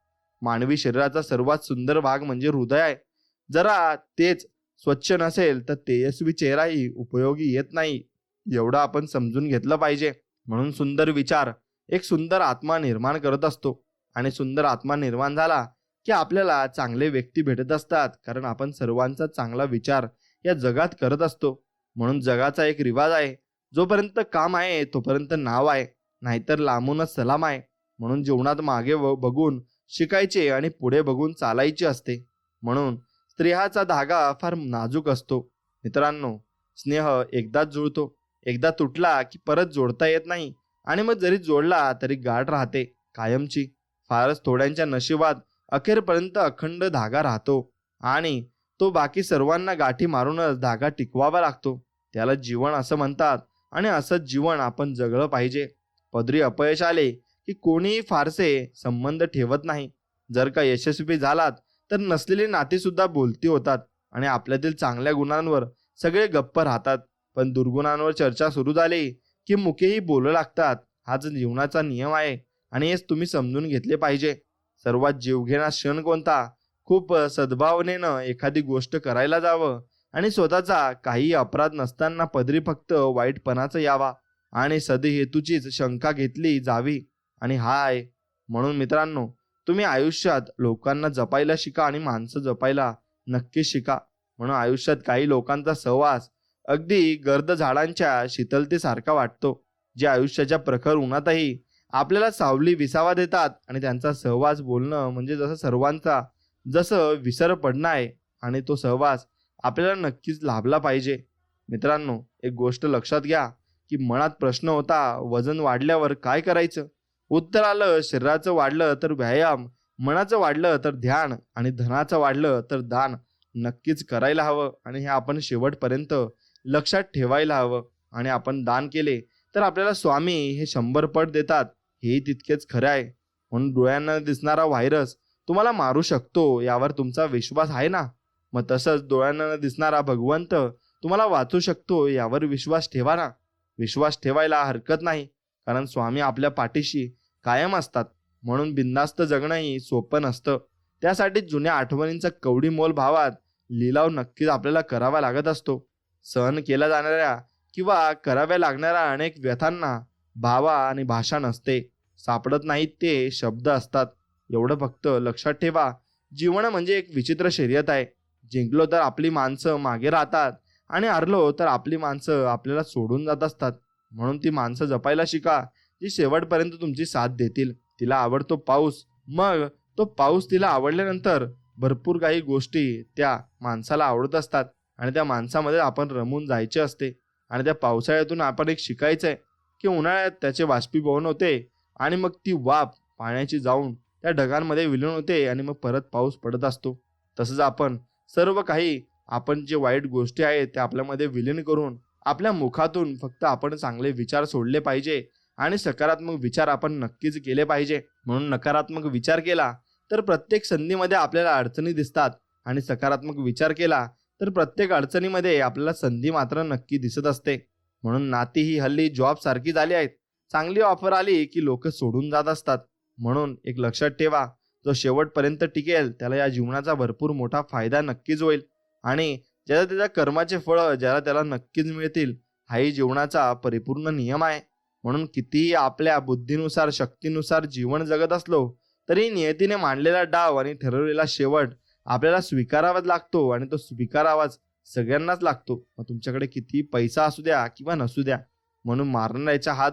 मानवी शरीराचा सर्वात सुंदर भाग म्हणजे हृदय आहे. जरा तेच स्वच्छ नसेल तर तेजस्वी चेहराही उपयोगी येत नाही. एवढं आपण समजून घेतलं पाहिजे. म्हणून सुंदर विचार एक सुंदर आत्मा निर्माण करत असतो आणि सुंदर आत्मा निर्माण झाला की आपल्याला चांगले व्यक्ती भेटत असतात. कारण आपण सर्वांचा चांगला विचार या जगात करत असतो. म्हणून जगाचा एक रिवाज आहे, जोपर्यंत काम आहे तोपर्यंत नाव आहे, नाहीतर लांबूनच सलाम आहे. म्हणून जीवनात मागे बघून शिकायचे आणि पुढे बघून चालायचे असते. म्हणून स्त्रियाचा धागा फार नाजूक असतो. मित्रांनो, स्नेह एकदाच जुळतो, एकदा तुटला की परत जोडता येत नाही. आणि मग जरी जोडला तरी गाठ राहते कायमची. फारच थोड्यांच्या नशिबात अखेरपर्यंत अखंड धागा राहतो आणि तो बाकी सर्वांना गाठी मारूनच धागा टिकवावा लागतो. त्याला जीवन असं म्हणतात आणि असंच जीवन आपण जगलं पाहिजे. पदरी अपयश आले की कोणीही फारसे संबंध ठेवत नाही. जर का यशस्वी झालात तर नसलेली नाती सुद्धा बोलती होतात आणि आपल्यातील चांगल्या गुणांवर सगळे गप्प राहतात. पण दुर्गुणांवर चर्चा सुरू झाली की मुखेही बोलू लागतात. हाच जीवनाचा नियम आहे आणि हेच तुम्ही समजून घेतले पाहिजे. सर्वात जीवघेणा क्षण कोणता? खूप सद्भावनेनं एखादी गोष्ट करायला जावं आणि स्वतःचा काही अपराध नसताना पदरी फक्त वाईटपणाचा यावा आणि सदहेतूचीच शंका घेतली जावी. आणि हा आहे. म्हणून मित्रांनो, तुम्ही आयुष्यात लोकांना जपायला शिका आणि माणसं जपायला नक्की शिका. म्हणून आयुष्यात काही लोकांचा सहवास अगदी गर्द झाडांच्या शीतलतेसारखा वाटतो, जे आयुष्याच्या प्रखर उन्हातही आपल्याला सावली विसावा देतात. आणि त्यांचा सहवास बोलणं म्हणजे जसं विसर पडणं आहे. आणि तो सहवास आपल्याला नक्कीच लाभला पाहिजे. मित्रांनो, एक गोष्ट लक्षात घ्या की मनात प्रश्न होता, वजन वाढल्यावर काय करायचं? उत्तर आलं, शरीराचं वाढलं तर व्यायाम, मनाचं वाढलं तर ध्यान आणि धनाचं वाढलं तर दान नक्कीच करायला हवं. आणि हे आपण शेवटपर्यंत लक्षात ठेवायला हवं. आणि आपण दान केले तर आपल्याला स्वामी हे 100 पट देतात, हेही तितकेच खरे आहे. म्हणून डोळ्यांना दिसणारा व्हायरस तुम्हाला मारू शकतो यावर तुमचा विश्वास आहे ना? मग तसंच डोळ्यांना न दिसणारा भगवंत तुम्हाला वाचू शकतो यावर विश्वास ठेवा ना. विश्वास ठेवायला हरकत नाही, कारण स्वामी आपल्या पाठीशी कायम असतात. म्हणून बिनधास्त जगणंही सोपं नसतं. त्यासाठी जुन्या आठवणींचा कवडी मोल भावात लिलाव नक्कीच आपल्याला करावा लागत असतो. सहन केल्या जाणाऱ्या किंवा कराव्या लागणाऱ्या अनेक व्यथांना भावा आणि भाषा नसते, सापडत नाहीत ते शब्द असतात. एवढं फक्त लक्षात ठेवा, जीवन म्हणजे एक विचित्र शर्यत आहे. जिंकलो तर आपली माणसं मागे राहतात आणि हरलो तर आपली माणसं आपल्याला सोडून जात असतात. म्हणून ती माणसं जपायला शिका, जी शेवटपर्यंत तुमची साथ देतील. तिला आवडतो पाऊस, मग तो पाऊस तिला आवडल्यानंतर भरपूर काही गोष्टी त्या माणसाला आवडत असतात आणि त्या माणसामध्ये आपण रमून जायचे असते. आणि त्या पावसाळ्यातून आपण एक शिकायचं आहे की उन्हाळ्यात त्याचे बाष्पीभवन होते आणि मग ती वाफ पाण्याची जाऊन त्या ढगांमध्ये विलीन होते आणि मग परत पाऊस पडत असतो. तसंच आपण सर्व काही आपण जे वाईट गोष्टी आहेत त्या आपल्यामध्ये विलीन करून आपल्या मुखातून फक्त आपण चांगले विचार सोडले पाहिजे आणि सकारात्मक विचार आपण नक्कीच केले पाहिजे. म्हणून नकारात्मक विचार केला तर प्रत्येक संधीमध्ये आपल्याला अडचणी दिसतात आणि सकारात्मक विचार केला तर प्रत्येक अडचणीमध्ये आपल्याला संधी मात्र नक्की दिसत असते. म्हणून नाती ही हल्ली जॉब सारखी झाली आहेत. चांगली ऑफर आली की लोक सोडून जात असतात. म्हणून एक लक्षात ठेवा, जो शेवटपर्यंत टिकेल त्याला या जीवनाचा भरपूर मोठा फायदा नक्कीच होईल आणि ज्याला त्याच्या कर्माचे फळं ज्याला त्याला नक्कीच मिळतील. हाही जीवनाचा परिपूर्ण नियम आहे. म्हणून कितीही आपल्या बुद्धीनुसार शक्तीनुसार जीवन जगत असलो तरी नियतीने मांडलेला डाव आणि ठरवलेला शेवट आपल्याला स्वीकारावाच लागतो आणि तो स्वीकारावाच सगळ्यांनाच लागतो. मग तुमच्याकडे किती पैसा असू द्या किंवा नसू द्या. म्हणून मारणाऱ्याचा हात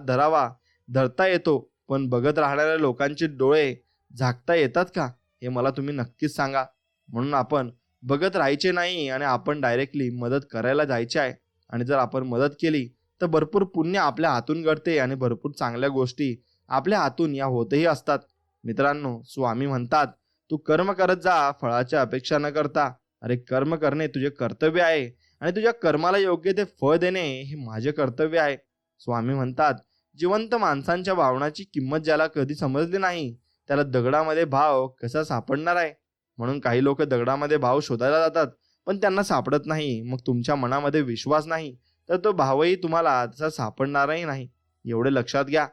धरता येतो, पण बघत राहणाऱ्या लोकांचे डोळे झाकता येतात का, हे मला तुम्ही नक्कीच सांगा. म्हणून आपण बघत राहायचे नाही आणि आपण डायरेक्टली मदत करायला जायचे आहे. आणि जर आपण मदत केली तर भरपूर पुण्य आपल्या हातून घडते आणि भरपूर चांगल्या गोष्टी आपल्या हातून या होतही असतात. मित्रांनो, स्वामी म्हणतात, तू कर्म करत जा, फळाची अपेक्षा न करता. अरे, कर्म करणे तुझे कर्तव्य आहे आणि तुझ्या कर्माला योग्य ते फळ देणे हे माझे कर्तव्य आहे. स्वामी म्हणतात, जिवंत माणसांच्या भावनाची किंमत ज्याला कधी समजली नाही त्याला दगडामध्ये भाव कसा सापडणार आहे. म्हणून काही लोक दगडामध्ये भाव शोधायला जातात, पण त्यांना सापडत नाही. मग तुमच्या मनामध्ये विश्वास नाही तर तो भावही तुम्हाला तसा सापडणारही नाही. एवढे लक्षात घ्या.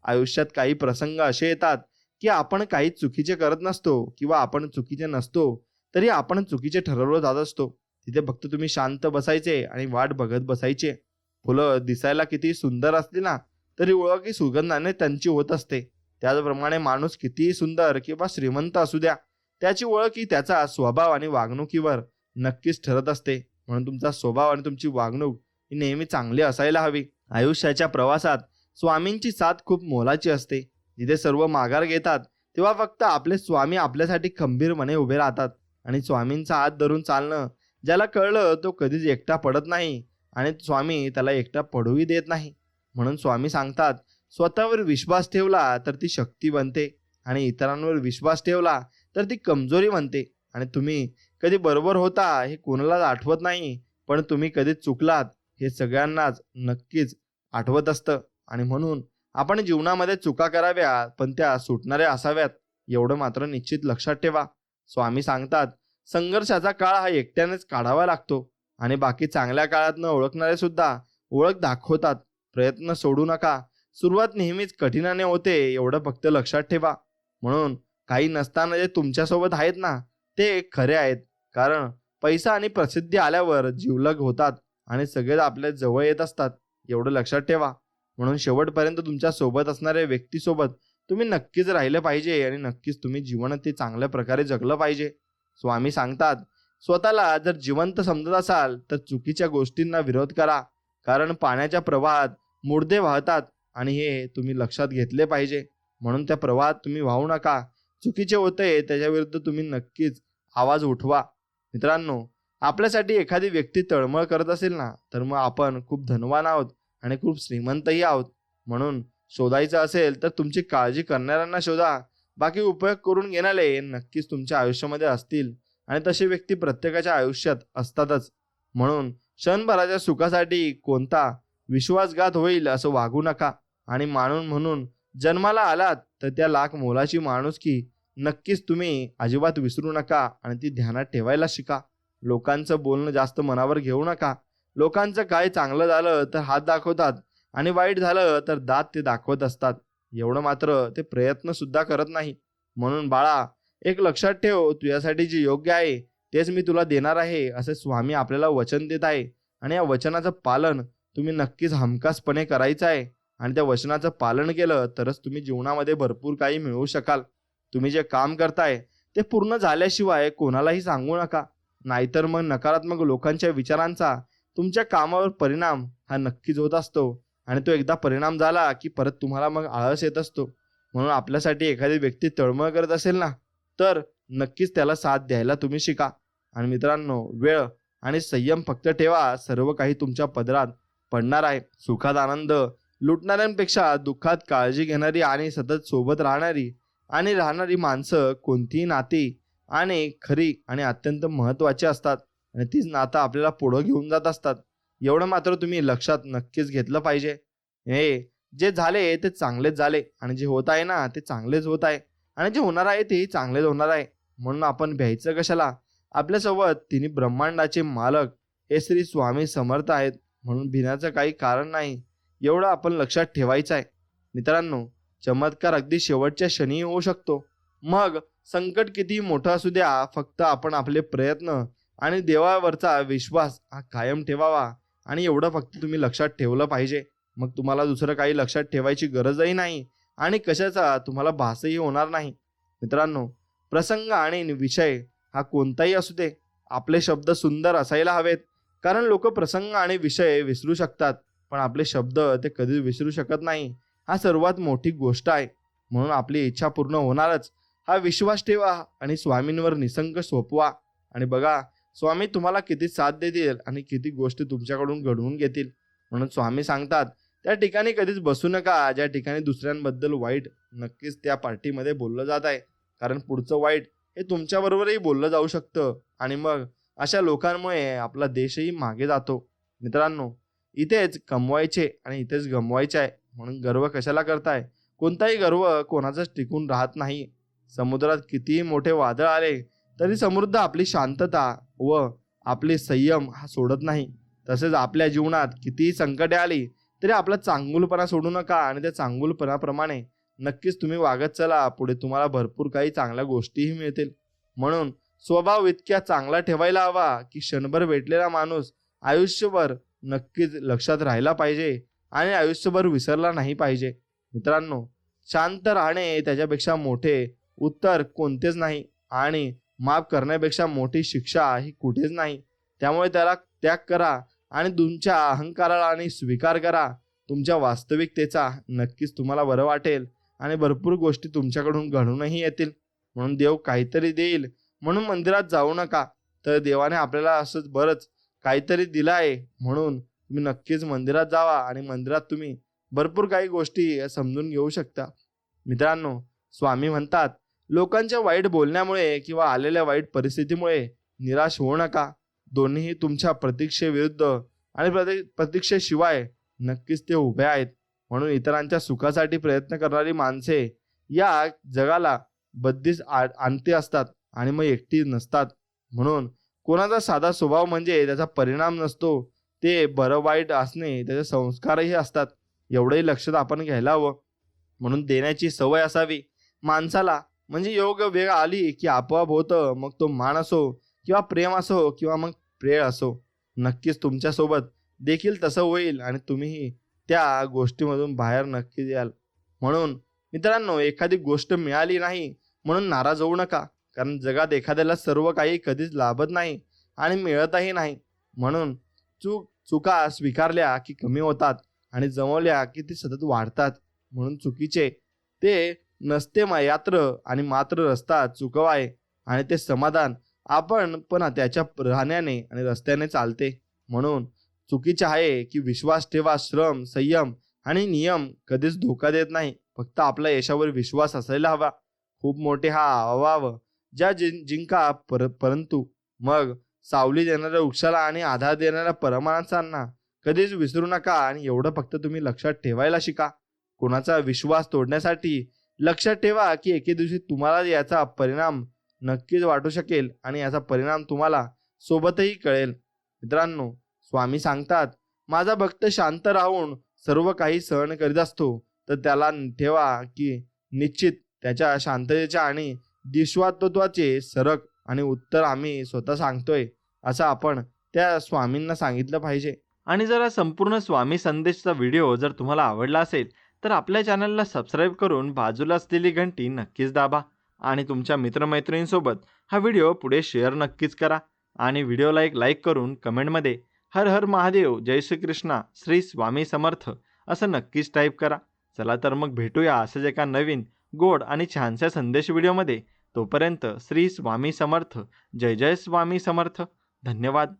आयुष्यात काही प्रसंग असे येतात की आपण काही चुकीचे करत नसतो किंवा आपण चुकीचे नसतो, तरी आपण चुकीचे ठरवलं जात असतो. तिथे फक्त तुम्ही शांत बसायचे आणि वाट बघत बसायचे. फुलं दिसायला किती सुंदर असली ना, तरी ओळख ही सुगंधाने त्यांची होत असते. त्याचप्रमाणे माणूस कितीही सुंदर किंवा श्रीमंत असू द्या, त्याची ओळख ही त्याचा स्वभाव आणि वागणुकीवर नक्कीच ठरत असते. म्हणून तुमचा स्वभाव आणि तुमची वागणूक ही नेहमी चांगली असायला हवी. आयुष्याच्या प्रवासात स्वामींची साथ खूप मोलाची असते. जिथे सर्व माघार घेतात तेव्हा फक्त आपले स्वामी आपल्यासाठी खंबीरपणे उभे राहतात. आणि स्वामींचा हात धरून चालणं ज्याला कळलं तो कधीच एकटा पडत नाही आणि स्वामी त्याला एकटा पडूही देत नाही. म्हणून स्वामी सांगतात, स्वतःवर विश्वास ठेवला तर ती शक्ती बनते आणि इतरांवर विश्वास ठेवला तर ती कमजोरी बनते. आणि तुम्ही कधी बरोबर होता हे कोणालाच आठवत नाही, पण तुम्ही कधी चुकलात हे सगळ्यांनाच नक्कीच आठवत असतं. आणि म्हणून आपण जीवनामध्ये चुका कराव्या, पण त्या सुटणाऱ्या असाव्यात, एवढं मात्र निश्चित लक्षात ठेवा. स्वामी सांगतात, संघर्षाचा काळ हा एकट्यानेच काढावा लागतो आणि बाकी चांगल्या काळात न ओळखणारे सुद्धा ओळख दाखवतात. प्रयत्न सोडू नका. सुरुवात नेहमीच कठीणाने होते, एवढं फक्त लक्षात ठेवा. म्हणून काही नसताना जे तुमच्यासोबत आहेत ना, ते खरे आहेत. कारण पैसा आणि प्रसिद्धी आल्यावर जिवलग होतात आणि सगळेच आपल्या जवळ येत असतात, एवढं लक्षात ठेवा. म्हणून शेवटपर्यंत तुमच्या सोबत असणाऱ्या व्यक्तीसोबत तुम्ही नक्कीच राहिलं पाहिजे आणि नक्कीच तुम्ही जीवन ते चांगल्या प्रकारे जगलं पाहिजे. स्वामी सांगतात, स्वतःला जर जिवंत समजत असाल तर चुकीच्या गोष्टींना विरोध करा. कारण पाण्याच्या प्रवाहात मुर्दे वाहतात आणि हे तुम्ही लक्षात घेतले पाहिजे. म्हणून त्या प्रवाहात तुम्ही वाहू नका. चुकीचे होते त्याच्याविरुद्ध तुम्ही नक्कीच आवाज उठवा. मित्रांनो, आपल्यासाठी एखादी व्यक्ती तळमळ करत असेल ना, तर मग आपण खूप धनवान आहोत आणि खूप श्रीमंतही आहोत. म्हणून शोधायचं असेल तर तुमची काळजी करणाऱ्यांना शोधा. बाकी उपयोग करून घेणारे नक्कीच तुमच्या आयुष्यामध्ये असतील आणि तशी व्यक्ती प्रत्येकाच्या आयुष्यात असतातच. म्हणून क्षणभराच्या सुखासाठी कोणता विश्वासघात होईल असं वागू नका. आणि म्हणून जन्माला आलात तर त्या लाख मोलाची माणुसकी नक्कीच तुम्ही अजिबात विसरू नका आणि ती ध्यानात ठेवायला शिका. लोकांचं बोलणं जास्त मनावर घेऊ नका. लोकांचं काय चांगलं झालं तर हात दाखवतात आणि वाईट झालं तर दात ते दाखवत असतात, एवढं मात्र ते प्रयत्न सुद्धा करत नाही. म्हणून बाळा, एक लक्षात ठेव, तुझ्यासाठी जे योग्य आहे तेच मी तुला देणार आहे असे स्वामी आपल्याला वचन देत आहे. आणि या वचनाचं पालन तुम्ही नक्कीच हमखासपणे करायचं आहे. आणि त्या वचनाचं पालन केलं तरच तुम्ही जीवनामध्ये भरपूर काही मिळवू शकाल. तुम्ही जे काम करताय ते पूर्ण झाल्याशिवाय कोणालाही सांगू नका. नाहीतर मग नकारात्मक लोकांच्या विचारांचा तुमच्या कामावर परिणाम हा नक्कीच होत असतो. आणि तो एकदा परिणाम झाला की परत तुम्हाला मग आळस येत असतो. म्हणून आपल्यासाठी एखादी व्यक्ती तळमळ करत असेल ना, तर नक्कीच त्याला साथ द्यायला तुम्ही शिका. आणि मित्रांनो, वेळ आणि संयम फक्त ठेवा, सर्व काही तुमच्या पदरात पडणार आहे. सुखात आनंद लुटणाऱ्यांपेक्षा दुःखात काळजी घेणारी आणि सतत सोबत राहणारी माणसं कोणतीही नाती आणि खरी आणि अत्यंत महत्त्वाची असतात. आणि तीच नातं आपल्याला पुढं घेऊन जात असतात, एवढं मात्र तुम्ही लक्षात नक्कीच घेतलं पाहिजे. हे जे झाले ते चांगलेच झाले आणि जे होत आहे ना ते चांगलेच होत आहे आणि जे होणार आहे तेही चांगलेच होणार आहे. म्हणून आपण भ्यायचं कशाला. आपल्यासोबत तिन्ही ब्रह्मांडाचे मालक हे श्री स्वामी समर्थ आहेत, म्हणून भिण्याचं काही कारण नाही, एवढं आपण लक्षात ठेवायचं आहे. मित्रांनो, चमत्कार अगदी शेवटच्या क्षणी होऊ शकतो. मग संकट कितीही मोठं असू द्या, फक्त आपण आपले प्रयत्न आणि देवावरचा विश्वास हा कायम ठेवावा. आणि एवढं फक्त तुम्ही लक्षात ठेवलं पाहिजे. मग तुम्हाला दुसरं काही लक्षात ठेवायची गरजही नाही आणि कशाचा तुम्हाला भासही होणार नाही. मित्रांनो, प्रसंग आणि विषय हा कोणताही असू दे, आपले शब्द सुंदर असायला हवेत. कारण लोक प्रसंग आणि विषय विसरू शकतात, पण आपले शब्द ते कधीच विसरू शकत नाही. हा सर्वात मोठी गोष्ट आहे. म्हणून आपली इच्छा पूर्ण होणारच हा विश्वास ठेवा आणि स्वामींवर निसंग सोपवा. आणि बघा, स्वामी तुम्हाला किती साथ देतील आणि किती गोष्टी तुमच्याकडून घडवून घेतील. म्हणून स्वामी सांगतात, त्या ठिकाणी कधीच बसू नका ज्या ठिकाणी दुसऱ्यांबद्दल वाईट नक्कीच त्या पार्टीमध्ये बोललं जात आहे. कारण पुढचं वाईट हे तुमच्याबरोबरही बोललं जाऊ शकतं आणि मग अशा लोकांमुळे आपला देशही मागे जातो. मित्रांनो, इथेच कमवायचे आणि इथेच गमवायचे आहे. म्हणून गर्व कशाला करताय? कोणताही गर्व कोणाचाच टिकून राहत नाही. समुद्रात कितीही मोठे वादळ आले तरी समृद्ध आपली शांतता व आपले संयम हा सोडत नाही. तसेच आपल्या जीवनात कितीही संकटे आली तरी आपला चांगुलपणा सोडू नका आणि त्या चांगुलपणाप्रमाणे नक्कीच तुम्ही वागत चला. पुढे तुम्हाला भरपूर काही चांगल्या गोष्टीही मिळतील. म्हणून स्वभाव इतक्या चांगला ठेवायला हवा की क्षणभर भेटलेला माणूस आयुष्यभर नक्कीच लक्षात राहिला पाहिजे आणि आयुष्यभर विसरला नाही पाहिजे. मित्रांनो, शांत राहणे त्याच्यापेक्षा मोठे उत्तर कोणतेच नाही आणि माफ करण्यापेक्षा मोठी शिक्षा ही कुठेच नाही. त्यामुळे त्याला त्याग करा आणि तुमच्या अहंकाराला आणि स्वीकार करा तुमच्या वास्तविकतेचा. नक्कीच तुम्हाला बरं वाटेल आणि भरपूर गोष्टी तुमच्याकडून घडूनही येतील. म्हणून देव काहीतरी देईल म्हणून मंदिरात जाऊ नका. तर देवाने आपल्याला असंच बरंच काहीतरी दिलं आहे म्हणून तुम्ही नक्कीच मंदिरात जावा आणि मंदिरात तुम्ही भरपूर काही गोष्टी समजून घेऊ शकता. मित्रांनो, स्वामी म्हणतात, लोकांच्या वाईट बोलण्यामुळे किंवा आलेल्या वाईट परिस्थितीमुळे निराश होऊ नका. दोन्हीही तुमच्या प्रतीक्षेविरुद्ध आणि प्रतीक्षेशिवाय नक्कीच ते उभे आहेत. म्हणून इतरांच्या सुखासाठी प्रयत्न करणारी माणसे या जगाला बत्तीस आणते असतात आणि मग एकटी नसतात. म्हणून कोणाचा साधा स्वभाव म्हणजे त्याचा परिणाम नसतो, ते बरं वाईट असणे त्याचे संस्कारही असतात. एवढंही लक्षात आपण घ्यायला हवं. म्हणून देण्याची सवय असावी माणसाला. म्हणजे योग्य वेळ आली की आपोआप होतं. मग तो मान असो किंवा प्रेम असो किंवा मग प्रेळ असो. नक्कीच तुमच्यासोबत देखील तसं होईल आणि तुम्हीही त्या गोष्टीमधून बाहेर नक्कीच याल. म्हणून मित्रांनो, एखादी गोष्ट मिळाली नाही म्हणून नाराज होऊ नका. कारण जगात एखाद्याला सर्व काही कधीच लाभत नाही आणि मिळतही नाही. म्हणून चुका स्वीकारल्या की कमी होतात आणि जमवल्या की ते सतत वाढतात. म्हणून चुकीचे ते नसते यात्र आणि मात्र रस्ता चुकवाय आणि ते समाधान आपण पण त्याच्या राहण्याने आणि रस्त्याने चालते. म्हणून चुकीचे आहे की विश्वास ठेवा. श्रम, संयम आणि नियम कधीच धोका देत नाही. फक्त आपला यशावर विश्वास असायला हवा. खूप मोठे हा अवाव ज्या जिंका परंतु मग सावली देणाऱ्या वृक्षाला आणि आधार देणाऱ्या परमानसांना कधीच विसरू नका. आणि एवढं फक्त तुम्ही लक्षात ठेवायला शिका. कोणाचा विश्वास तोडण्यासाठी लक्षात ठेवा की एके दिवशी तुम्हाला याचा परिणाम नक्कीच वाटू शकेल आणि याचा परिणाम तुम्हाला सोबतही कळेल. मित्रांनो, स्वामी सांगतात, माझा भक्त शांत राहून सर्व काही सहन करीत असतो. तर त्याला ठेवा की निश्चित त्याच्या शांततेच्या आणि विश्वासत्वाचे सरक आणि उत्तर आम्ही स्वतः सांगतोय असं आपण त्या स्वामींना सांगितलं पाहिजे. आणि जर हा संपूर्ण स्वामी संदेशचा व्हिडिओ जर तुम्हाला आवडला असेल तर आपल्या चॅनलला सबस्क्राईब करून बाजूला असलेली घंटी नक्कीच दाबा आणि तुमच्या मित्रमैत्रिणींसोबत हा व्हिडिओ पुढे शेअर नक्कीच करा. आणि व्हिडिओला एक लाईक करून कमेंटमध्ये हर हर महादेव, जय श्रीकृष्णा, श्री स्वामी समर्थ असं नक्कीच टाईप करा. चला तर मग भेटूया असंच एका नवीन गोड आणि छानशा संदेश व्हिडिओमध्ये. तोपर्यंत श्री स्वामी समर्थ, जय जय स्वामी समर्थ. धन्यवाद.